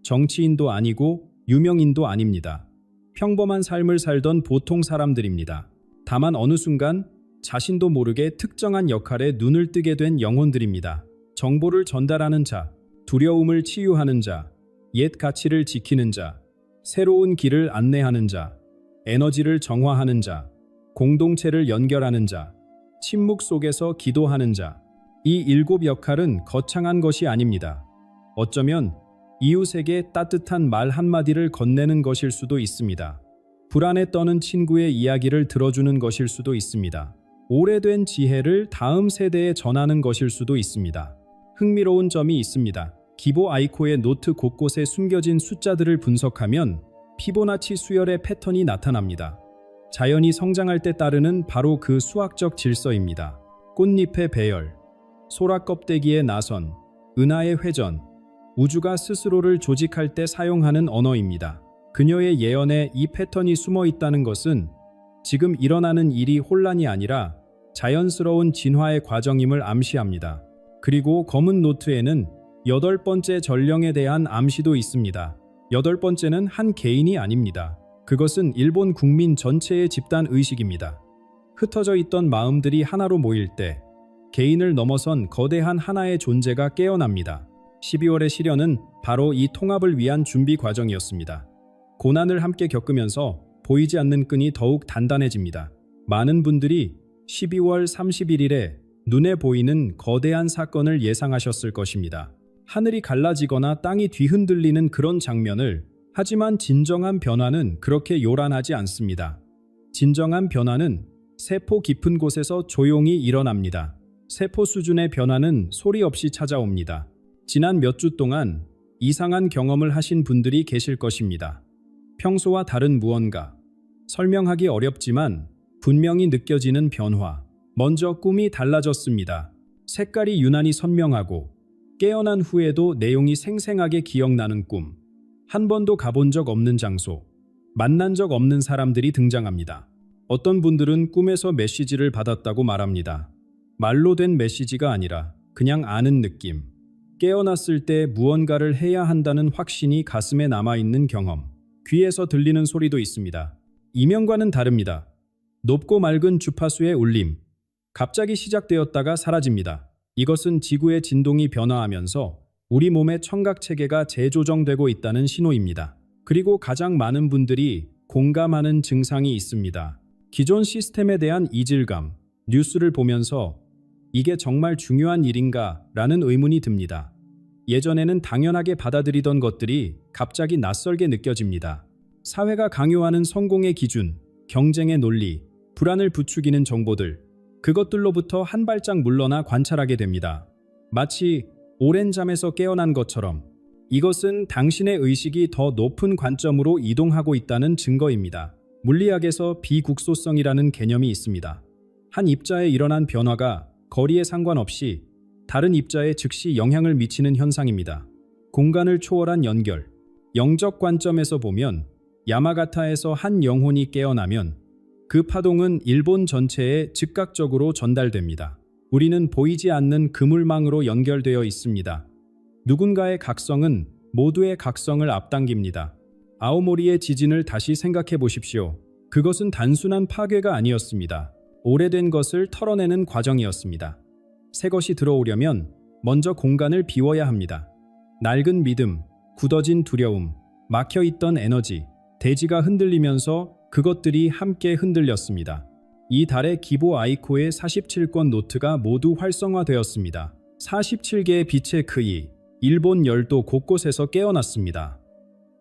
정치인도 아니고 유명인도 아닙니다. 평범한 삶을 살던 보통 사람들입니다. 다만 어느 순간 자신도 모르게 특정한 역할에 눈을 뜨게 된 영혼들입니다. 정보를 전달하는 자, 두려움을 치유하는 자, 옛 가치를 지키는 자, 새로운 길을 안내하는 자, 에너지를 정화하는 자, 공동체를 연결하는 자, 침묵 속에서 기도하는 자. 이 7 역할은 거창한 것이 아닙니다. 어쩌면 이웃에게 따뜻한 말 한마디를 건네는 것일 수도 있습니다. 불안에 떠는 친구의 이야기를 들어주는 것일 수도 있습니다. 오래된 지혜를 다음 세대에 전하는 것일 수도 있습니다. 흥미로운 점이 있습니다. 기보 아이코의 노트 곳곳에 숨겨진 숫자들을 분석하면 피보나치 수열의 패턴이 나타납니다. 자연이 성장할 때 따르는 바로 그 수학적 질서입니다. 꽃잎의 배열, 소라 껍데기의 나선, 은하의 회전, 우주가 스스로를 조직할 때 사용하는 언어입니다. 그녀의 예언에 이 패턴이 숨어 있다는 것은 지금 일어나는 일이 혼란이 아니라 자연스러운 진화의 과정임을 암시합니다. 그리고 검은 노트에는 8번째 전령에 대한 암시도 있습니다. 8번째는 한 개인이 아닙니다. 그것은 일본 국민 전체의 집단 의식입니다. 흩어져 있던 마음들이 하나로 모일 때 개인을 넘어선 거대한 하나의 존재가 깨어납니다. 12월의 시련은 바로 이 통합을 위한 준비 과정이었습니다. 고난을 함께 겪으면서 보이지 않는 끈이 더욱 단단해집니다. 많은 분들이 12월 31일에 눈에 보이는 거대한 사건을 예상하셨을 것입니다. 하늘이 갈라지거나 땅이 뒤흔들리는 그런 장면을. 하지만 진정한 변화는 그렇게 요란하지 않습니다. 진정한 변화는 세포 깊은 곳에서 조용히 일어납니다. 세포 수준의 변화는 소리 없이 찾아옵니다. 지난 몇 주 동안 이상한 경험을 하신 분들이 계실 것입니다. 평소와 다른 무언가. 설명하기 어렵지만 분명히 느껴지는 변화. 먼저 꿈이 달라졌습니다. 색깔이 유난히 선명하고 깨어난 후에도 내용이 생생하게 기억나는 꿈. 한 번도 가본 적 없는 장소, 만난 적 없는 사람들이 등장합니다. 어떤 분들은 꿈에서 메시지를 받았다고 말합니다. 말로 된 메시지가 아니라 그냥 아는 느낌. 깨어났을 때 무언가를 해야 한다는 확신이 가슴에 남아있는 경험. 귀에서 들리는 소리도 있습니다. 이명과는 다릅니다. 높고 맑은 주파수의 울림. 갑자기 시작되었다가 사라집니다. 이것은 지구의 진동이 변화하면서 우리 몸의 청각체계가 재조정되고 있다는 신호입니다. 그리고 가장 많은 분들이 공감하는 증상이 있습니다. 기존 시스템에 대한 이질감, 뉴스를 보면서 이게 정말 중요한 일인가? 라는 의문이 듭니다. 예전에는 당연하게 받아들이던 것들이 갑자기 낯설게 느껴집니다. 사회가 강요하는 성공의 기준, 경쟁의 논리, 불안을 부추기는 정보들, 그것들로부터 한 발짝 물러나 관찰하게 됩니다. 마치 오랜 잠에서 깨어난 것처럼 이것은 당신의 의식이 더 높은 관점으로 이동하고 있다는 증거입니다. 물리학에서 비국소성이라는 개념이 있습니다. 한 입자에 일어난 변화가 거리에 상관없이 다른 입자에 즉시 영향을 미치는 현상입니다. 공간을 초월한 연결. 영적 관점에서 보면 야마가타에서 한 영혼이 깨어나면 그 파동은 일본 전체에 즉각적으로 전달됩니다. 우리는 보이지 않는 그물망으로 연결되어 있습니다. 누군가의 각성은 모두의 각성을 앞당깁니다. 아오모리의 지진을 다시 생각해 보십시오. 그것은 단순한 파괴가 아니었습니다. 오래된 것을 털어내는 과정이었습니다. 새 것이 들어오려면 먼저 공간을 비워야 합니다. 낡은 믿음, 굳어진 두려움, 막혀있던 에너지, 대지가 흔들리면서 그것들이 함께 흔들렸습니다. 이 달에 기보 아이코의 47권 노트가 모두 활성화되었습니다. 47개의 빛의 크이, 일본 열도 곳곳에서 깨어났습니다.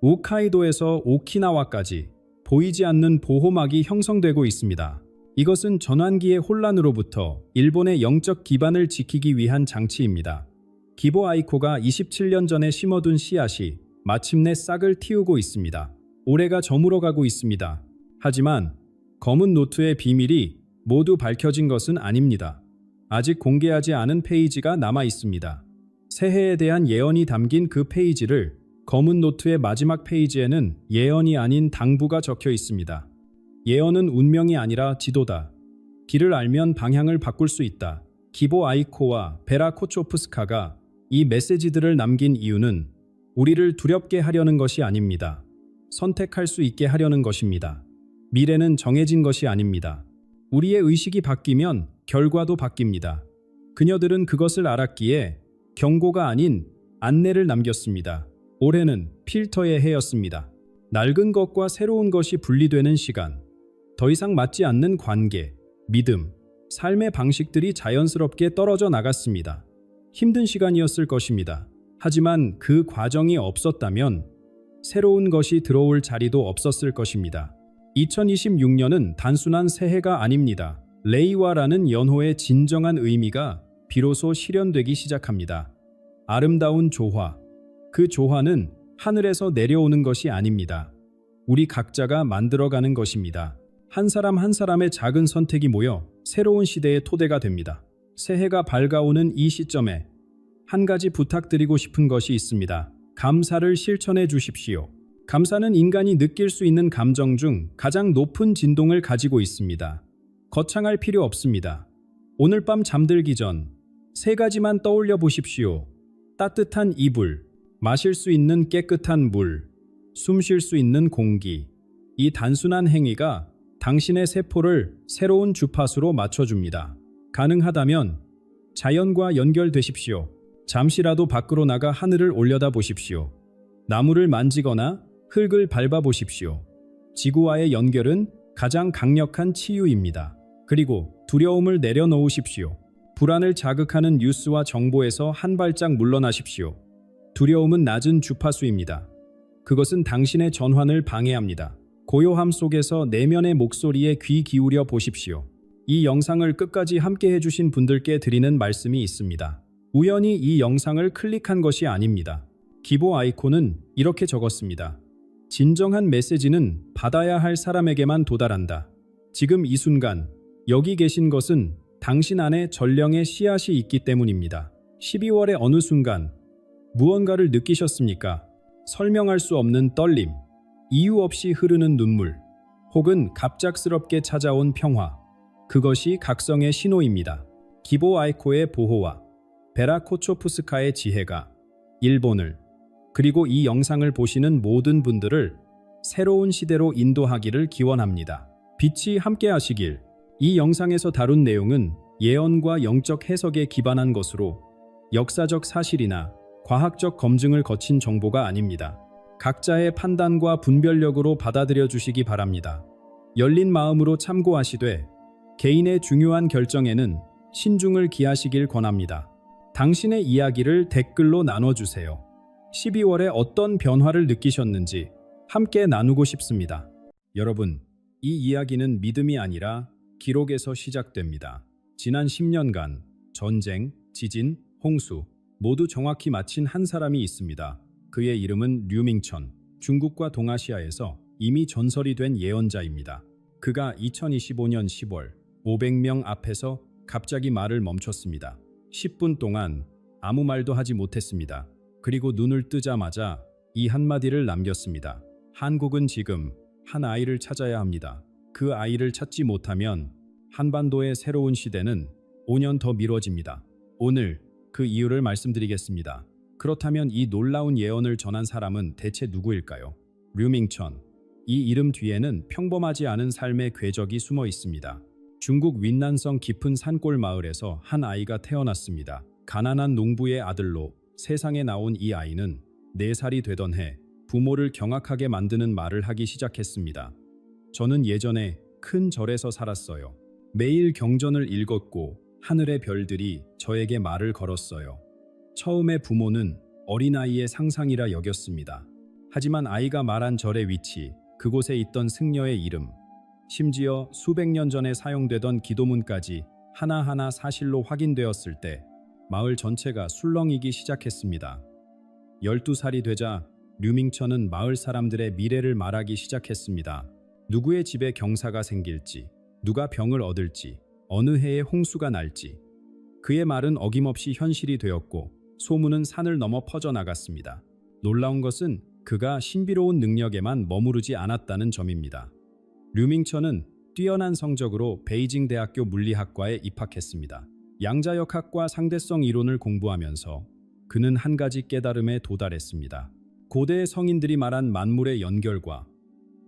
홋카이도에서 오키나와까지 보이지 않는 보호막이 형성되고 있습니다. 이것은 전환기의 혼란으로부터 일본의 영적 기반을 지키기 위한 장치입니다. 기보 아이코가 27년 전에 심어둔 씨앗이 마침내 싹을 틔우고 있습니다. 올해가 저물어가고 있습니다. 하지만 검은 노트의 비밀이 모두 밝혀진 것은 아닙니다. 아직 공개하지 않은 페이지가 남아 있습니다. 새해에 대한 예언이 담긴 그 페이지를 검은 노트의 마지막 페이지에는 예언이 아닌 당부가 적혀 있습니다. 예언은 운명이 아니라 지도다. 길을 알면 방향을 바꿀 수 있다. 기보 아이코와 베라 코초프스카가 이 메시지들을 남긴 이유는 우리를 두렵게 하려는 것이 아닙니다. 선택할 수 있게 하려는 것입니다. 미래는 정해진 것이 아닙니다. 우리의 의식이 바뀌면 결과도 바뀝니다. 그녀들은 그것을 알았기에 경고가 아닌 안내를 남겼습니다. 올해는 필터의 해였습니다. 낡은 것과 새로운 것이 분리되는 시간. 더 이상 맞지 않는 관계, 믿음, 삶의 방식들이 자연스럽게 떨어져 나갔습니다. 힘든 시간이었을 것입니다. 하지만 그 과정이 없었다면 새로운 것이 들어올 자리도 없었을 것입니다. 2026년은 단순한 새해가 아닙니다. 레이와라는 연호의 진정한 의미가 비로소 실현되기 시작합니다. 아름다운 조화. 그 조화는 하늘에서 내려오는 것이 아닙니다. 우리 각자가 만들어가는 것입니다. 한 사람 한 사람의 작은 선택이 모여 새로운 시대의 토대가 됩니다. 새해가 밝아오는 이 시점에 한 가지 부탁드리고 싶은 것이 있습니다. 감사를 실천해 주십시오. 감사는 인간이 느낄 수 있는 감정 중 가장 높은 진동을 가지고 있습니다. 거창할 필요 없습니다. 오늘 밤 잠들기 전 3가지만 떠올려 보십시오. 따뜻한 이불, 마실 수 있는 깨끗한 물, 숨 쉴 수 있는 공기. 이 단순한 행위가 당신의 세포를 새로운 주파수로 맞춰줍니다. 가능하다면 자연과 연결되십시오. 잠시라도 밖으로 나가 하늘을 올려다 보십시오. 나무를 만지거나 흙을 밟아 보십시오. 지구와의 연결은 가장 강력한 치유입니다. 그리고 두려움을 내려놓으십시오. 불안을 자극하는 뉴스와 정보에서 한 발짝 물러나십시오. 두려움은 낮은 주파수입니다. 그것은 당신의 전환을 방해합니다. 고요함 속에서 내면의 목소리에 귀 기울여 보십시오. 이 영상을 끝까지 함께 해주신 분들께 드리는 말씀이 있습니다. 우연히 이 영상을 클릭한 것이 아닙니다. 기보 아이콘은 이렇게 적었습니다. 진정한 메시지는 받아야 할 사람에게만 도달한다. 지금 이 순간 여기 계신 것은 당신 안에 전령의 씨앗이 있기 때문입니다. 12월의 어느 순간 무언가를 느끼셨습니까? 설명할 수 없는 떨림, 이유 없이 흐르는 눈물, 혹은 갑작스럽게 찾아온 평화. 그것이 각성의 신호입니다. 기보 아이코의 보호와 베라 코초프스카의 지혜가 일본을, 그리고 이 영상을 보시는 모든 분들을 새로운 시대로 인도하기를 기원합니다. 빛이 함께 하시길. 이 영상에서 다룬 내용은 예언과 영적 해석에 기반한 것으로 역사적 사실이나 과학적 검증을 거친 정보가 아닙니다. 각자의 판단과 분별력으로 받아들여 주시기 바랍니다. 열린 마음으로 참고하시되 개인의 중요한 결정에는 신중을 기하시길 권합니다. 당신의 이야기를 댓글로 나눠주세요. 12월에 어떤 변화를 느끼셨는지 함께 나누고 싶습니다. 여러분, 이 이야기는 믿음이 아니라 기록에서 시작됩니다. 지난 10년간 전쟁, 지진, 홍수 모두 정확히 마친 한 사람이 있습니다. 그의 이름은 류밍천, 중국과 동아시아에서 이미 전설이 된 예언자입니다. 그가 2025년 10월 500명 앞에서 갑자기 말을 멈췄습니다. 10분 동안 아무 말도 하지 못했습니다. 그리고 눈을 뜨자마자 이 한마디를 남겼습니다. 한국은 지금 한 아이를 찾아야 합니다. 그 아이를 찾지 못하면 한반도의 새로운 시대는 5년 더 미뤄집니다. 오늘 그 이유를 말씀드리겠습니다. 그렇다면 이 놀라운 예언을 전한 사람은 대체 누구일까요? 류밍천. 이 이름 뒤에는 평범하지 않은 삶의 궤적이 숨어 있습니다. 중국 윈난성 깊은 산골 마을에서 한 아이가 태어났습니다. 가난한 농부의 아들로 세상에 나온 이 아이는 4살이 되던 해 부모를 경악하게 만드는 말을 하기 시작했습니다. 저는 예전에 큰 절에서 살았어요. 매일 경전을 읽었고 하늘의 별들이 저에게 말을 걸었어요. 처음에 부모는 어린아이의 상상이라 여겼습니다. 하지만 아이가 말한 절의 위치, 그곳에 있던 승려의 이름, 심지어 수백 년 전에 사용되던 기도문까지 하나하나 사실로 확인되었을 때 마을 전체가 술렁이기 시작했습니다. 12살이 되자 류밍천은 마을 사람들의 미래를 말하기 시작했습니다. 누구의 집에 경사가 생길지, 누가 병을 얻을지, 어느 해에 홍수가 날지. 그의 말은 어김없이 현실이 되었고 소문은 산을 넘어 퍼져나갔습니다. 놀라운 것은 그가 신비로운 능력에만 머무르지 않았다는 점입니다. 류밍천은 뛰어난 성적으로 베이징 대학교 물리학과에 입학했습니다. 양자역학과 상대성 이론을 공부하면서 그는 한 가지 깨달음에 도달했습니다. 고대 성인들이 말한 만물의 연결과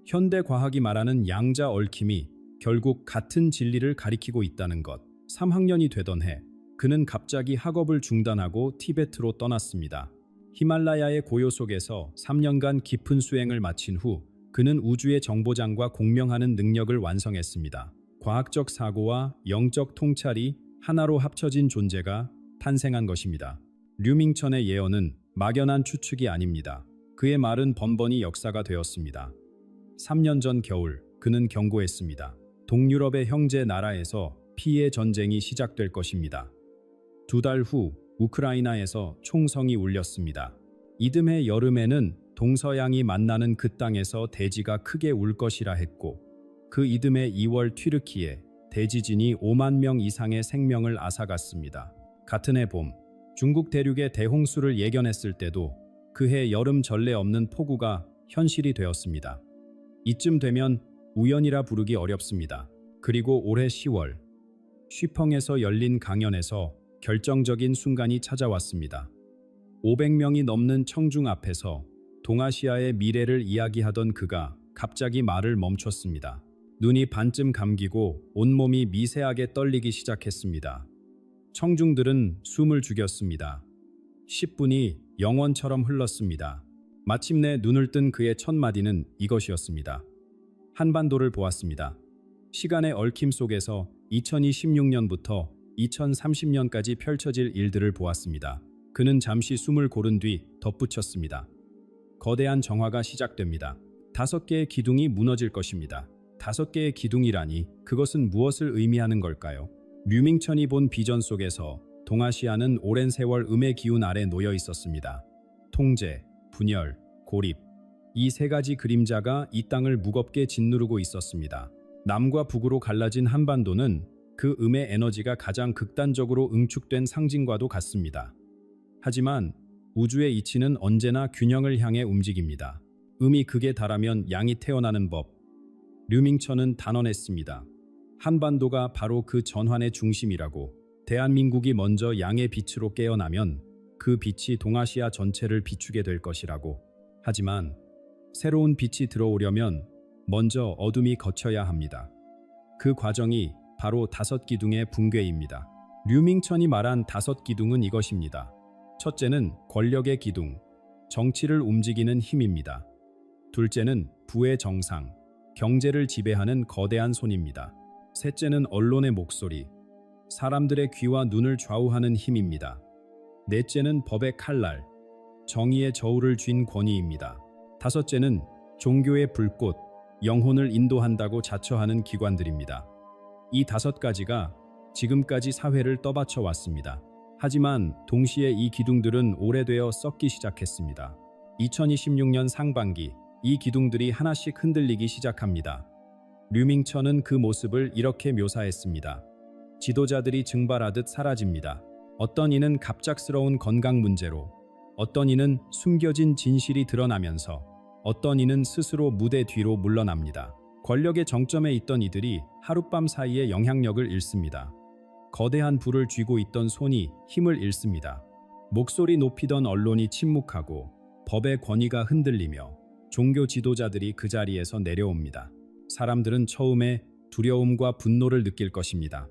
현대 과학이 말하는 양자 얽힘이 결국 같은 진리를 가리키고 있다는 것. 3학년이 되던 해 그는 갑자기 학업을 중단하고 티베트로 떠났습니다. 히말라야의 고요 속에서 3년간 깊은 수행을 마친 후 그는 우주의 정보장과 공명하는 능력을 완성했습니다. 과학적 사고와 영적 통찰이 하나로 합쳐진 존재가 탄생한 것입니다. 류밍천의 예언은 막연한 추측이 아닙니다. 그의 말은 번번이 역사가 되었습니다. 3년 전 겨울 그는 경고했습니다. 동유럽의 형제 나라에서 피해 전쟁이 시작될 것입니다. 2달 후 우크라이나에서 총성이 울렸습니다. 이듬해 여름에는 동서양이 만나는 그 땅에서 대지가 크게 울 것이라 했고 그 이듬해 2월 튀르키에 대지진이 5만 명 이상의 생명을 앗아갔습니다. 같은 해 봄 중국 대륙의 대홍수를 예견했을 때도 그해 여름 전례 없는 폭우가 현실이 되었습니다. 이쯤 되면 우연이라 부르기 어렵습니다. 그리고 올해 10월 쉬펑에서 열린 강연에서 결정적인 순간이 찾아왔습니다. 500명이 넘는 청중 앞에서 동아시아의 미래를 이야기하던 그가 갑자기 말을 멈췄습니다. 눈이 반쯤 감기고 온몸이 미세하게 떨리기 시작했습니다. 청중들은 숨을 죽였습니다. 10분이 영원처럼 흘렀습니다. 마침내 눈을 뜬 그의 첫 마디는 이것이었습니다. 한반도를 보았습니다. 시간의 얽힘 속에서 2026년부터 2030년까지 펼쳐질 일들을 보았습니다. 그는 잠시 숨을 고른 뒤 덧붙였습니다. 거대한 정화가 시작됩니다. 5개의 기둥이 무너질 것입니다. 5개의 기둥이라니 그것은 무엇을 의미하는 걸까요? 류밍천이 본 비전 속에서 동아시아는 오랜 세월 음의 기운 아래 놓여 있었습니다. 통제, 분열, 고립. 이 3가지 그림자가 이 땅을 무겁게 짓누르고 있었습니다. 남과 북으로 갈라진 한반도는 그 음의 에너지가 가장 극단적으로 응축된 상징과도 같습니다. 하지만 우주의 이치는 언제나 균형을 향해 움직입니다. 음이 극에 달하면 양이 태어나는 법. 류밍천은 단언했습니다. 한반도가 바로 그 전환의 중심이라고. 대한민국이 먼저 양의 빛으로 깨어나면 그 빛이 동아시아 전체를 비추게 될 것이라고. 하지만 새로운 빛이 들어오려면 먼저 어둠이 거쳐야 합니다. 그 과정이 바로 다섯 기둥의 붕괴입니다. 류밍천이 말한 다섯 기둥은 이것입니다. 첫째는 권력의 기둥, 정치를 움직이는 힘입니다. 둘째는 부의 정상, 경제를 지배하는 거대한 손입니다. 셋째는 언론의 목소리, 사람들의 귀와 눈을 좌우하는 힘입니다. 넷째는 법의 칼날, 정의의 저울을 쥔 권위입니다. 다섯째는 종교의 불꽃, 영혼을 인도한다고 자처하는 기관들입니다. 이 다섯 가지가 지금까지 사회를 떠받쳐 왔습니다. 하지만 동시에 이 기둥들은 오래되어 썩기 시작했습니다. 2026년 상반기, 이 기둥들이 하나씩 흔들리기 시작합니다. 류밍천은 그 모습을 이렇게 묘사했습니다. 지도자들이 증발하듯 사라집니다. 어떤 이는 갑작스러운 건강 문제로, 어떤 이는 숨겨진 진실이 드러나면서, 어떤 이는 스스로 무대 뒤로 물러납니다. 권력의 정점에 있던 이들이 하룻밤 사이에 영향력을 잃습니다. 거대한 불을 쥐고 있던 손이 힘을 잃습니다. 목소리 높이던 언론이 침묵하고 법의 권위가 흔들리며 종교 지도자들이 그 자리에서 내려옵니다. 사람들은 처음에 두려움과 분노를 느낄 것입니다.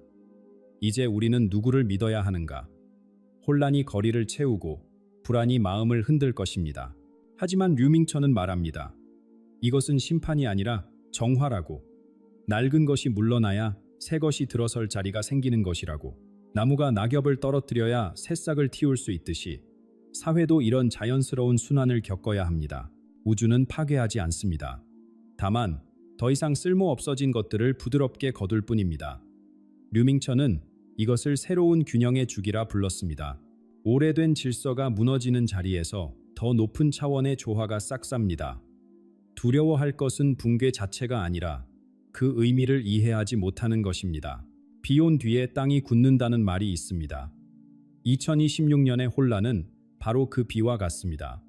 이제 우리는 누구를 믿어야 하는가? 혼란이 거리를 채우고 불안이 마음을 흔들 것입니다. 하지만 류밍천은 말합니다. 이것은 심판이 아니라 정화라고. 낡은 것이 물러나야 새 것이 들어설 자리가 생기는 것이라고. 나무가 낙엽을 떨어뜨려야 새싹을 틔울 수 있듯이 사회도 이런 자연스러운 순환을 겪어야 합니다. 우주는 파괴하지 않습니다. 다만 더 이상 쓸모 없어진 것들을 부드럽게 거둘 뿐입니다. 류밍천은 이것을 새로운 균형의 주기라 불렀습니다. 오래된 질서가 무너지는 자리에서 더 높은 차원의 조화가 싹삽니다. 두려워할 것은 붕괴 자체가 아니라 그 의미를 이해하지 못하는 것입니다. 비 온 뒤에 땅이 굳는다는 말이 있습니다. 2026년의 혼란은 바로 그 비와 같습니다.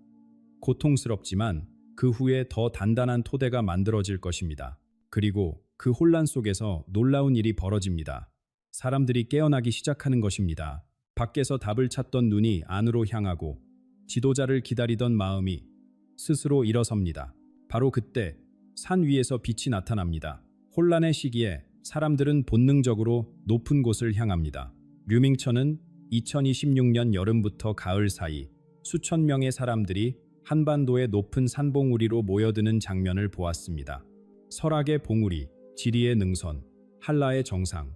고통스럽지만 그 후에 더 단단한 토대가 만들어질 것입니다. 그리고 그 혼란 속에서 놀라운 일이 벌어집니다. 사람들이 깨어나기 시작하는 것입니다. 밖에서 답을 찾던 눈이 안으로 향하고 지도자를 기다리던 마음이 스스로 일어섭니다. 바로 그때 산 위에서 빛이 나타납니다. 혼란의 시기에 사람들은 본능적으로 높은 곳을 향합니다. 류밍천은 2026년 여름부터 가을 사이 수천 명의 사람들이 한반도의 높은 산봉우리로 모여드는 장면을 보았습니다. 설악의 봉우리, 지리의 능선, 한라의 정상.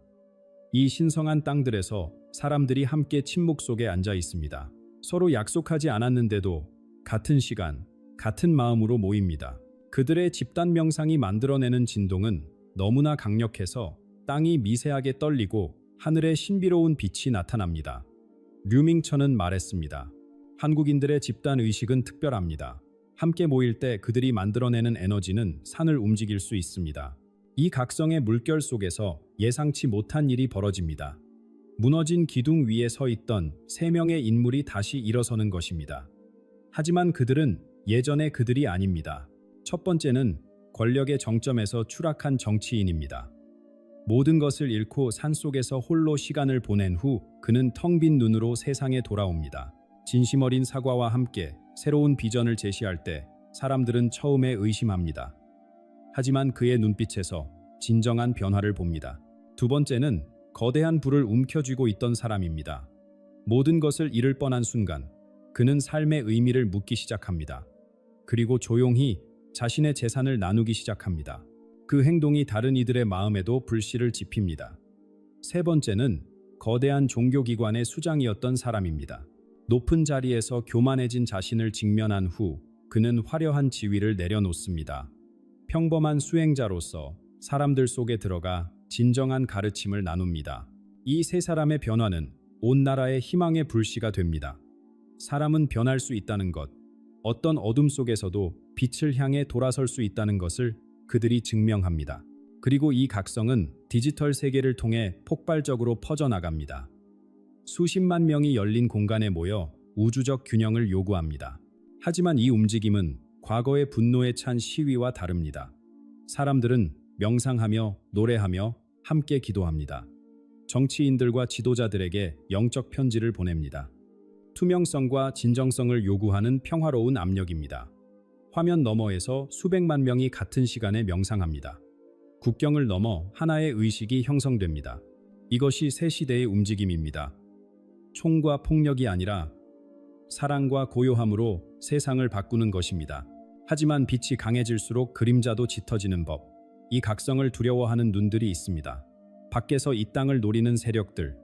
이 신성한 땅들에서 사람들이 함께 침묵 속에 앉아 있습니다. 서로 약속하지 않았는데도 같은 시간, 같은 마음으로 모입니다. 그들의 집단 명상이 만들어내는 진동은 너무나 강력해서 땅이 미세하게 떨리고 하늘에 신비로운 빛이 나타납니다. 류밍천은 말했습니다. 한국인들의 집단 의식은 특별합니다. 함께 모일 때 그들이 만들어내는 에너지는 산을 움직일 수 있습니다. 이 각성의 물결 속에서 예상치 못한 일이 벌어집니다. 무너진 기둥 위에 서 있던 세 명의 인물이 다시 일어서는 것입니다. 하지만 그들은 예전의 그들이 아닙니다. 첫 번째는 권력의 정점에서 추락한 정치인입니다. 모든 것을 잃고 산속에서 홀로 시간을 보낸 후 그는 텅 빈 눈으로 세상에 돌아옵니다. 진심 어린 사과와 함께 새로운 비전을 제시할 때 사람들은 처음에 의심합니다. 하지만 그의 눈빛에서 진정한 변화를 봅니다. 두 번째는 거대한 불을 움켜쥐고 있던 사람입니다. 모든 것을 잃을 뻔한 순간 그는 삶의 의미를 묻기 시작합니다. 그리고 조용히 자신의 재산을 나누기 시작합니다. 그 행동이 다른 이들의 마음에도 불씨를 지핍니다. 세 번째는 거대한 종교기관의 수장이었던 사람입니다. 높은 자리에서 교만해진 자신을 직면한 후 그는 화려한 지위를 내려놓습니다. 평범한 수행자로서 사람들 속에 들어가 진정한 가르침을 나눕니다. 이 세 사람의 변화는 온 나라의 희망의 불씨가 됩니다. 사람은 변할 수 있다는 것, 어떤 어둠 속에서도 빛을 향해 돌아설 수 있다는 것을 그들이 증명합니다. 그리고 이 각성은 디지털 세계를 통해 폭발적으로 퍼져나갑니다. 수십만 명이 열린 공간에 모여 우주적 균형을 요구합니다. 하지만 이 움직임은 과거의 분노에 찬 시위와 다릅니다. 사람들은 명상하며 노래하며 함께 기도합니다. 정치인들과 지도자들에게 영적 편지를 보냅니다. 투명성과 진정성을 요구하는 평화로운 압력입니다. 화면 너머에서 수백만 명이 같은 시간에 명상합니다. 국경을 넘어 하나의 의식이 형성됩니다. 이것이 새 시대의 움직임입니다. 총과 폭력이 아니라 사랑과 고요함으로 세상을 바꾸는 것입니다. 하지만 빛이 강해질수록 그림자도 짙어지는 법. 이 각성을 두려워하는 눈들이 있습니다. 밖에서 이 땅을 노리는 세력들.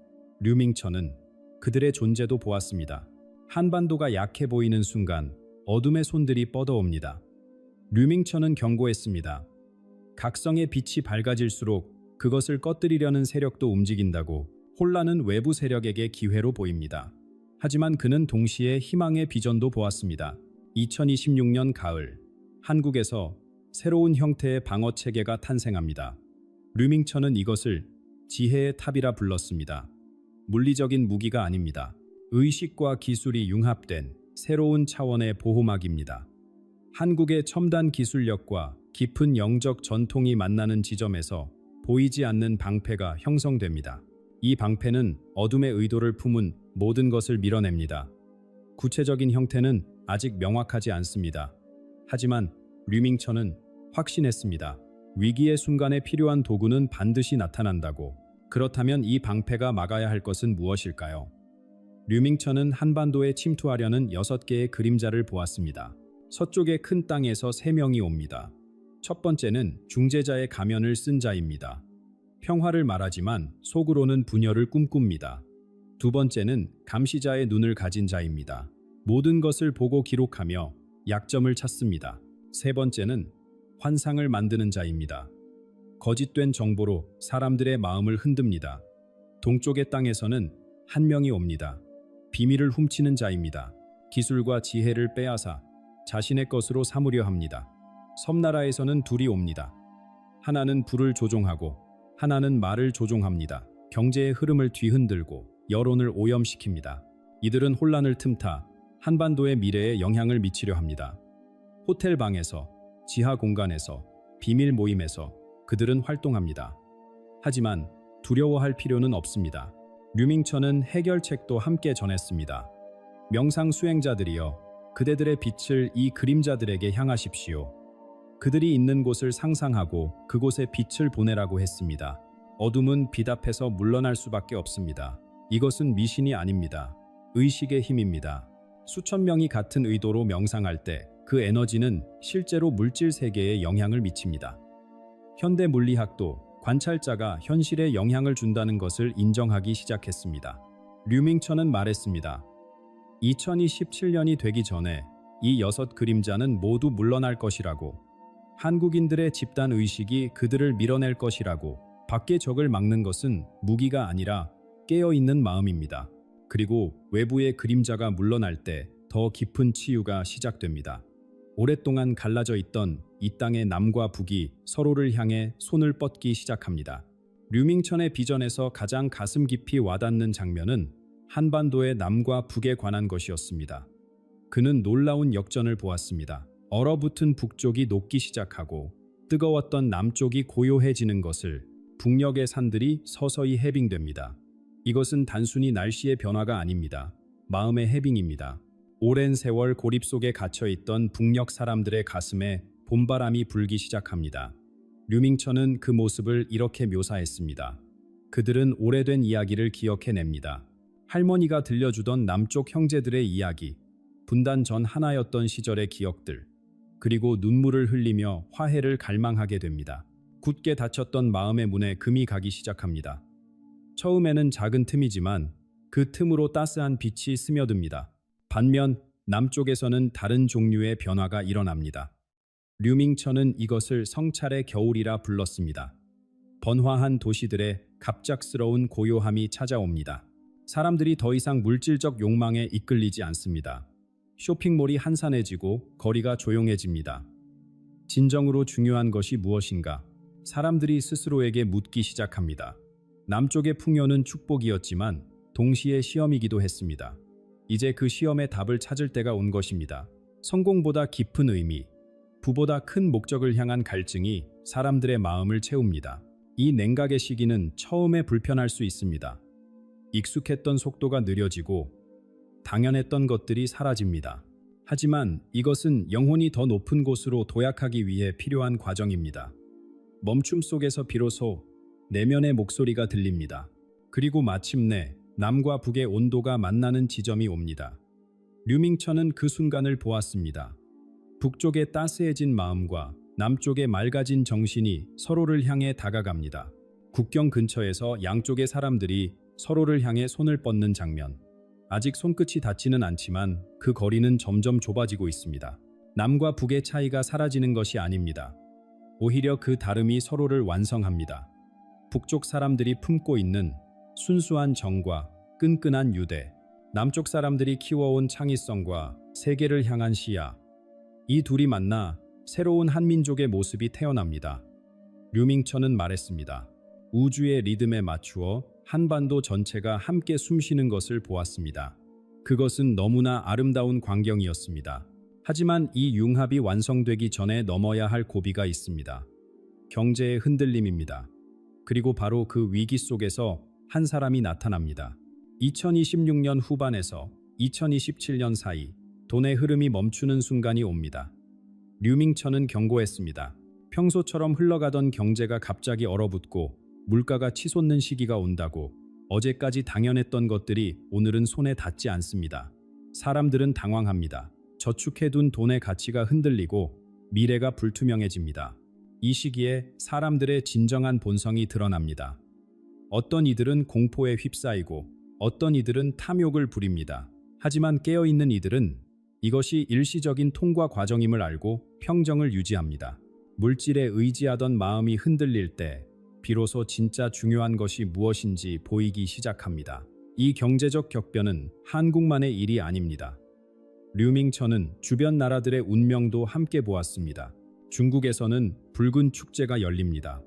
류밍천은 그들의 존재도 보았습니다. 한반도가 약해 보이는 순간 어둠의 손들이 뻗어옵니다. 류밍천은 경고했습니다. 각성의 빛이 밝아질수록 그것을 꺼뜨리려는 세력도 움직인다고. 혼란은 외부 세력에게 기회로 보입니다. 하지만 그는 동시에 희망의 비전도 보았습니다. 2026년 가을, 한국에서 새로운 형태의 방어 체계가 탄생합니다. 류밍천은 이것을 지혜의 탑이라 불렀습니다. 물리적인 무기가 아닙니다. 의식과 기술이 융합된 새로운 차원의 보호막입니다. 한국의 첨단 기술력과 깊은 영적 전통이 만나는 지점에서 보이지 않는 방패가 형성됩니다. 이 방패는 어둠의 의도를 품은 모든 것을 밀어냅니다. 구체적인 형태는 아직 명확하지 않습니다. 하지만 류밍천은 확신했습니다. 위기의 순간에 필요한 도구는 반드시 나타난다고. 그렇다면 이 방패가 막아야 할 것은 무엇일까요? 류밍천은 한반도에 침투하려는 6개의 그림자를 보았습니다. 서쪽의 큰 땅에서 3명이 옵니다. 첫 번째는 중재자의 가면을 쓴 자입니다. 평화를 말하지만 속으로는 분열을 꿈꿉니다. 두 번째는 감시자의 눈을 가진 자입니다. 모든 것을 보고 기록하며 약점을 찾습니다. 세 번째는 환상을 만드는 자입니다. 거짓된 정보로 사람들의 마음을 흔듭니다. 동쪽의 땅에서는 한 명이 옵니다. 비밀을 훔치는 자입니다. 기술과 지혜를 빼앗아 자신의 것으로 삼으려 합니다. 섬나라에서는 둘이 옵니다. 하나는 불을 조종하고 하나는 말을 조종합니다. 경제의 흐름을 뒤흔들고 여론을 오염시킵니다. 이들은 혼란을 틈타 한반도의 미래에 영향을 미치려 합니다. 호텔 방에서, 지하 공간에서, 비밀 모임에서 그들은 활동합니다. 하지만 두려워할 필요는 없습니다. 류밍천은 해결책도 함께 전했습니다. 명상 수행자들이여, 그대들의 빛을 이 그림자들에게 향하십시오. 그들이 있는 곳을 상상하고 그곳에 빛을 보내라고 했습니다. 어둠은 빛 앞에서 물러날 수밖에 없습니다. 이것은 미신이 아닙니다. 의식의 힘입니다. 수천 명이 같은 의도로 명상할 때 그 에너지는 실제로 물질 세계에 영향을 미칩니다. 현대 물리학도 관찰자가 현실에 영향을 준다는 것을 인정하기 시작했습니다. 류밍천은 말했습니다. 2027년이 되기 전에 이 6 그림자는 모두 물러날 것이라고. 한국인들의 집단 의식이 그들을 밀어낼 것이라고. 밖의 적을 막는 것은 무기가 아니라 깨어있는 마음입니다. 그리고 외부의 그림자가 물러날 때 더 깊은 치유가 시작됩니다. 오랫동안 갈라져 있던 이 땅의 남과 북이 서로를 향해 손을 뻗기 시작합니다. 류밍천의 비전에서 가장 가슴 깊이 와닿는 장면은 한반도의 남과 북에 관한 것이었습니다. 그는 놀라운 역전을 보았습니다. 얼어붙은 북쪽이 녹기 시작하고 뜨거웠던 남쪽이 고요해지는 것을. 북녘의 산들이 서서히 해빙됩니다. 이것은 단순히 날씨의 변화가 아닙니다. 마음의 해빙입니다. 오랜 세월 고립 속에 갇혀있던 북녘 사람들의 가슴에 봄바람이 불기 시작합니다. 류밍천은 그 모습을 이렇게 묘사했습니다. 그들은 오래된 이야기를 기억해냅니다. 할머니가 들려주던 남쪽 형제들의 이야기, 분단 전 하나였던 시절의 기억들, 그리고 눈물을 흘리며 화해를 갈망하게 됩니다. 굳게 닫혔던 마음의 문에 금이 가기 시작합니다. 처음에는 작은 틈이지만 그 틈으로 따스한 빛이 스며듭니다. 반면 남쪽에서는 다른 종류의 변화가 일어납니다. 류밍천은 이것을 성찰의 겨울이라 불렀습니다. 번화한 도시들의 갑작스러운 고요함이 찾아옵니다. 사람들이 더 이상 물질적 욕망에 이끌리지 않습니다. 쇼핑몰이 한산해지고 거리가 조용해집니다. 진정으로 중요한 것이 무엇인가? 사람들이 스스로에게 묻기 시작합니다. 남쪽의 풍요는 축복이었지만 동시에 시험이기도 했습니다. 이제 그 시험의 답을 찾을 때가 온 것입니다. 성공보다 깊은 의미, 부보다 큰 목적을 향한 갈증이 사람들의 마음을 채웁니다. 이 냉각의 시기는 처음에 불편할 수 있습니다. 익숙했던 속도가 느려지고 당연했던 것들이 사라집니다. 하지만 이것은 영혼이 더 높은 곳으로 도약하기 위해 필요한 과정입니다. 멈춤 속에서 비로소 내면의 목소리가 들립니다. 그리고 마침내 남과 북의 온도가 만나는 지점이 옵니다. 류밍천은 그 순간을 보았습니다. 북쪽의 따스해진 마음과 남쪽의 맑아진 정신이 서로를 향해 다가갑니다. 국경 근처에서 양쪽의 사람들이 서로를 향해 손을 뻗는 장면. 아직 손끝이 닿지는 않지만 그 거리는 점점 좁아지고 있습니다. 남과 북의 차이가 사라지는 것이 아닙니다. 오히려 그 다름이 서로를 완성합니다. 북쪽 사람들이 품고 있는 순수한 정과 끈끈한 유대, 남쪽 사람들이 키워온 창의성과 세계를 향한 시야. 이 둘이 만나 새로운 한민족의 모습이 태어납니다. 류밍천은 말했습니다. 우주의 리듬에 맞추어 한반도 전체가 함께 숨쉬는 것을 보았습니다. 그것은 너무나 아름다운 광경이었습니다. 하지만 이 융합이 완성되기 전에 넘어야 할 고비가 있습니다. 경제의 흔들림입니다. 그리고 바로 그 위기 속에서 한 사람이 나타납니다. 2026년 후반에서 2027년 사이 돈의 흐름이 멈추는 순간이 옵니다. 류밍천은 경고했습니다. 평소처럼 흘러가던 경제가 갑자기 얼어붙고 물가가 치솟는 시기가 온다고. 어제까지 당연했던 것들이 오늘은 손에 닿지 않습니다. 사람들은 당황합니다. 저축해둔 돈의 가치가 흔들리고 미래가 불투명해집니다. 이 시기에 사람들의 진정한 본성이 드러납니다. 어떤 이들은 공포에 휩싸이고 어떤 이들은 탐욕을 부립니다. 하지만 깨어있는 이들은 이것이 일시적인 통과 과정임을 알고 평정을 유지합니다. 물질에 의지하던 마음이 흔들릴 때 비로소 진짜 중요한 것이 무엇인지 보이기 시작합니다. 이 경제적 격변은 한국만의 일이 아닙니다. 류밍천은 주변 나라들의 운명도 함께 보았습니다. 중국에서는 붉은 축제가 열립니다.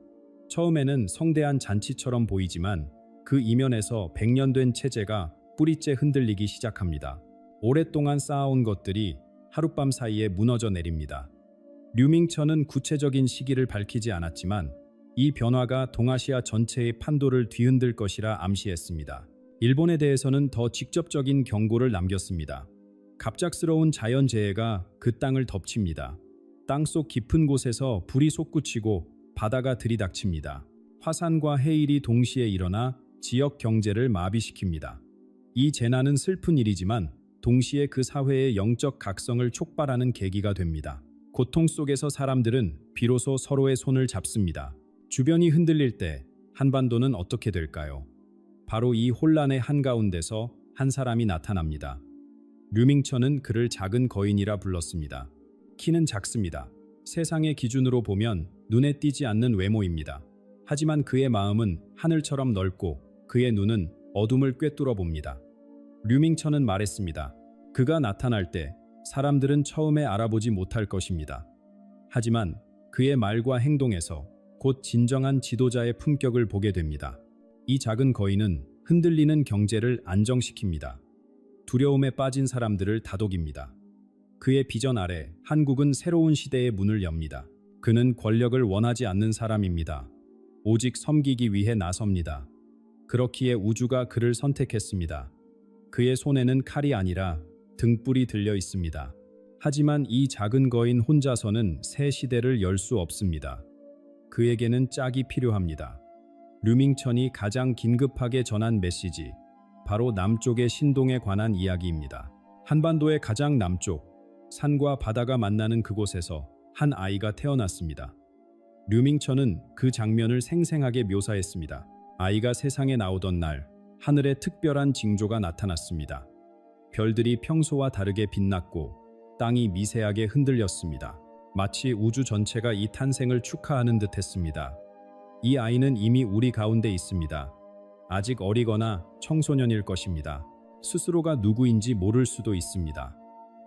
처음에는 성대한 잔치처럼 보이지만 그 이면에서 100년 된 체제가 뿌리째 흔들리기 시작합니다. 오랫동안 쌓아온 것들이 하룻밤 사이에 무너져 내립니다. 류밍천은 구체적인 시기를 밝히지 않았지만 이 변화가 동아시아 전체의 판도를 뒤흔들 것이라 암시했습니다. 일본에 대해서는 더 직접적인 경고를 남겼습니다. 갑작스러운 자연재해가 그 땅을 덮칩니다. 땅속 깊은 곳에서 불이 솟구치고 바다가 들이닥칩니다. 화산과 해일이 동시에 일어나 지역 경제를 마비시킵니다. 이 재난은 슬픈 일이지만 동시에 그 사회의 영적 각성을 촉발하는 계기가 됩니다. 고통 속에서 사람들은 비로소 서로의 손을 잡습니다. 주변이 흔들릴 때 한반도는 어떻게 될까요? 바로 이 혼란의 한가운데서 한 사람이 나타납니다. 류밍천은 그를 작은 거인이라 불렀습니다. 키는 작습니다. 세상의 기준으로 보면 눈에 띄지 않는 외모입니다. 하지만 그의 마음은 하늘처럼 넓고 그의 눈은 어둠을 꿰뚫어 봅니다. 류밍천은 말했습니다. 그가 나타날 때 사람들은 처음에 알아보지 못할 것입니다. 하지만 그의 말과 행동에서 곧 진정한 지도자의 품격을 보게 됩니다. 이 작은 거인은 흔들리는 경제를 안정시킵니다. 두려움에 빠진 사람들을 다독입니다. 그의 비전 아래 한국은 새로운 시대의 문을 엽니다. 그는 권력을 원하지 않는 사람입니다. 오직 섬기기 위해 나섭니다. 그렇기에 우주가 그를 선택했습니다. 그의 손에는 칼이 아니라 등불이 들려 있습니다. 하지만 이 작은 거인 혼자서는 새 시대를 열 수 없습니다. 그에게는 짝이 필요합니다. 류밍천이 가장 긴급하게 전한 메시지, 바로 남쪽의 신동에 관한 이야기입니다. 한반도의 가장 남쪽, 산과 바다가 만나는 그곳에서 한 아이가 태어났습니다. 류밍천은 그 장면을 생생하게 묘사했습니다. 아이가 세상에 나오던 날, 하늘에 특별한 징조가 나타났습니다. 별들이 평소와 다르게 빛났고 땅이 미세하게 흔들렸습니다. 마치 우주 전체가 이 탄생을 축하하는 듯 했습니다. 이 아이는 이미 우리 가운데 있습니다. 아직 어리거나 청소년일 것입니다. 스스로가 누구인지 모를 수도 있습니다.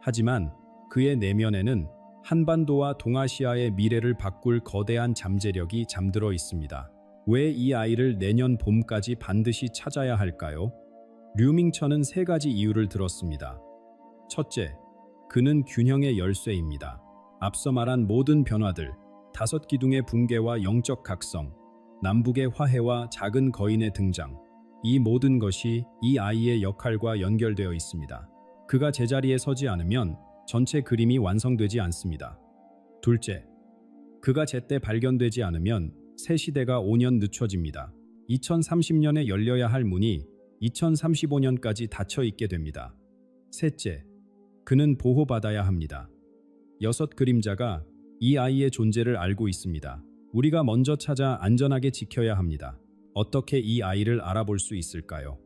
하지만 그의 내면에는 한반도와 동아시아의 미래를 바꿀 거대한 잠재력이 잠들어 있습니다. 왜 이 아이를 내년 봄까지 반드시 찾아야 할까요? 류밍천은 세 가지 이유를 들었습니다. 첫째, 그는 균형의 열쇠입니다. 앞서 말한 모든 변화들, 다섯 기둥의 붕괴와 영적 각성, 남북의 화해와 작은 거인의 등장, 이 모든 것이 이 아이의 역할과 연결되어 있습니다. 그가 제자리에 서지 않으면 전체 그림이 완성되지 않습니다. 둘째, 그가 제때 발견되지 않으면 새 시대가 5년 늦춰집니다. 2030년에 열려야 할 문이 2035년까지 닫혀 있게 됩니다. 셋째, 그는 보호받아야 합니다. 6 그림자가 이 아이의 존재를 알고 있습니다. 우리가 먼저 찾아 안전하게 지켜야 합니다. 어떻게 이 아이를 알아볼 수 있을까요?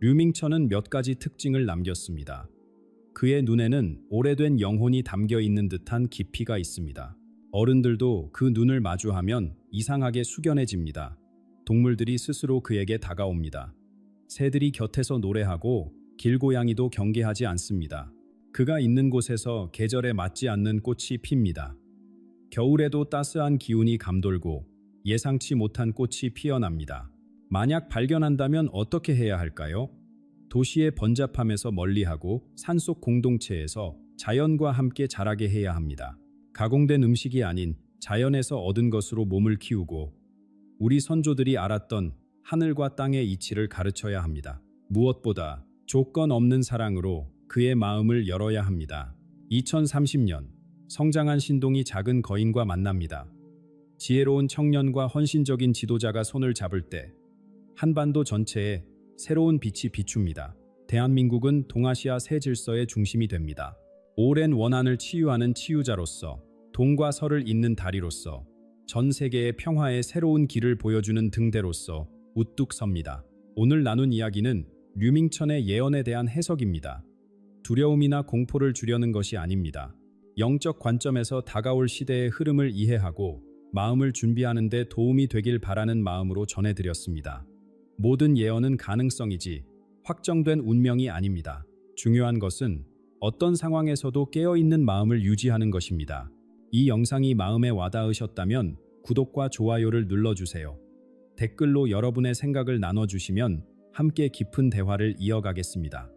류밍천은 몇 가지 특징을 남겼습니다. 그의 눈에는 오래된 영혼이 담겨 있는 듯한 깊이가 있습니다. 어른들도 그 눈을 마주하면 이상하게 숙연해집니다. 동물들이 스스로 그에게 다가옵니다. 새들이 곁에서 노래하고 길고양이도 경계하지 않습니다. 그가 있는 곳에서 계절에 맞지 않는 꽃이 핍니다. 겨울에도 따스한 기운이 감돌고 예상치 못한 꽃이 피어납니다. 만약 발견한다면 어떻게 해야 할까요? 도시의 번잡함에서 멀리하고 산속 공동체에서 자연과 함께 자라게 해야 합니다. 가공된 음식이 아닌 자연에서 얻은 것으로 몸을 키우고 우리 선조들이 알았던 하늘과 땅의 이치를 가르쳐야 합니다. 무엇보다 조건 없는 사랑으로 그의 마음을 열어야 합니다. 2030년 성장한 신동이 작은 거인과 만납니다. 지혜로운 청년과 헌신적인 지도자가 손을 잡을 때 한반도 전체에 새로운 빛이 비춥니다. 대한민국은 동아시아 새 질서의 중심이 됩니다. 오랜 원한을 치유하는 치유자로서, 동과 서를 잇는 다리로서, 전 세계의 평화의 새로운 길을 보여주는 등대로서 우뚝 섭니다. 오늘 나눈 이야기는 류밍천의 예언에 대한 해석입니다. 두려움이나 공포를 주려는 것이 아닙니다. 영적 관점에서 다가올 시대의 흐름을 이해하고 마음을 준비하는 데 도움이 되길 바라는 마음으로 전해드렸습니다. 모든 예언은 가능성이지 확정된 운명이 아닙니다. 중요한 것은 어떤 상황에서도 깨어있는 마음을 유지하는 것입니다. 이 영상이 마음에 와닿으셨다면 구독과 좋아요를 눌러주세요. 댓글로 여러분의 생각을 나눠주시면 함께 깊은 대화를 이어가겠습니다.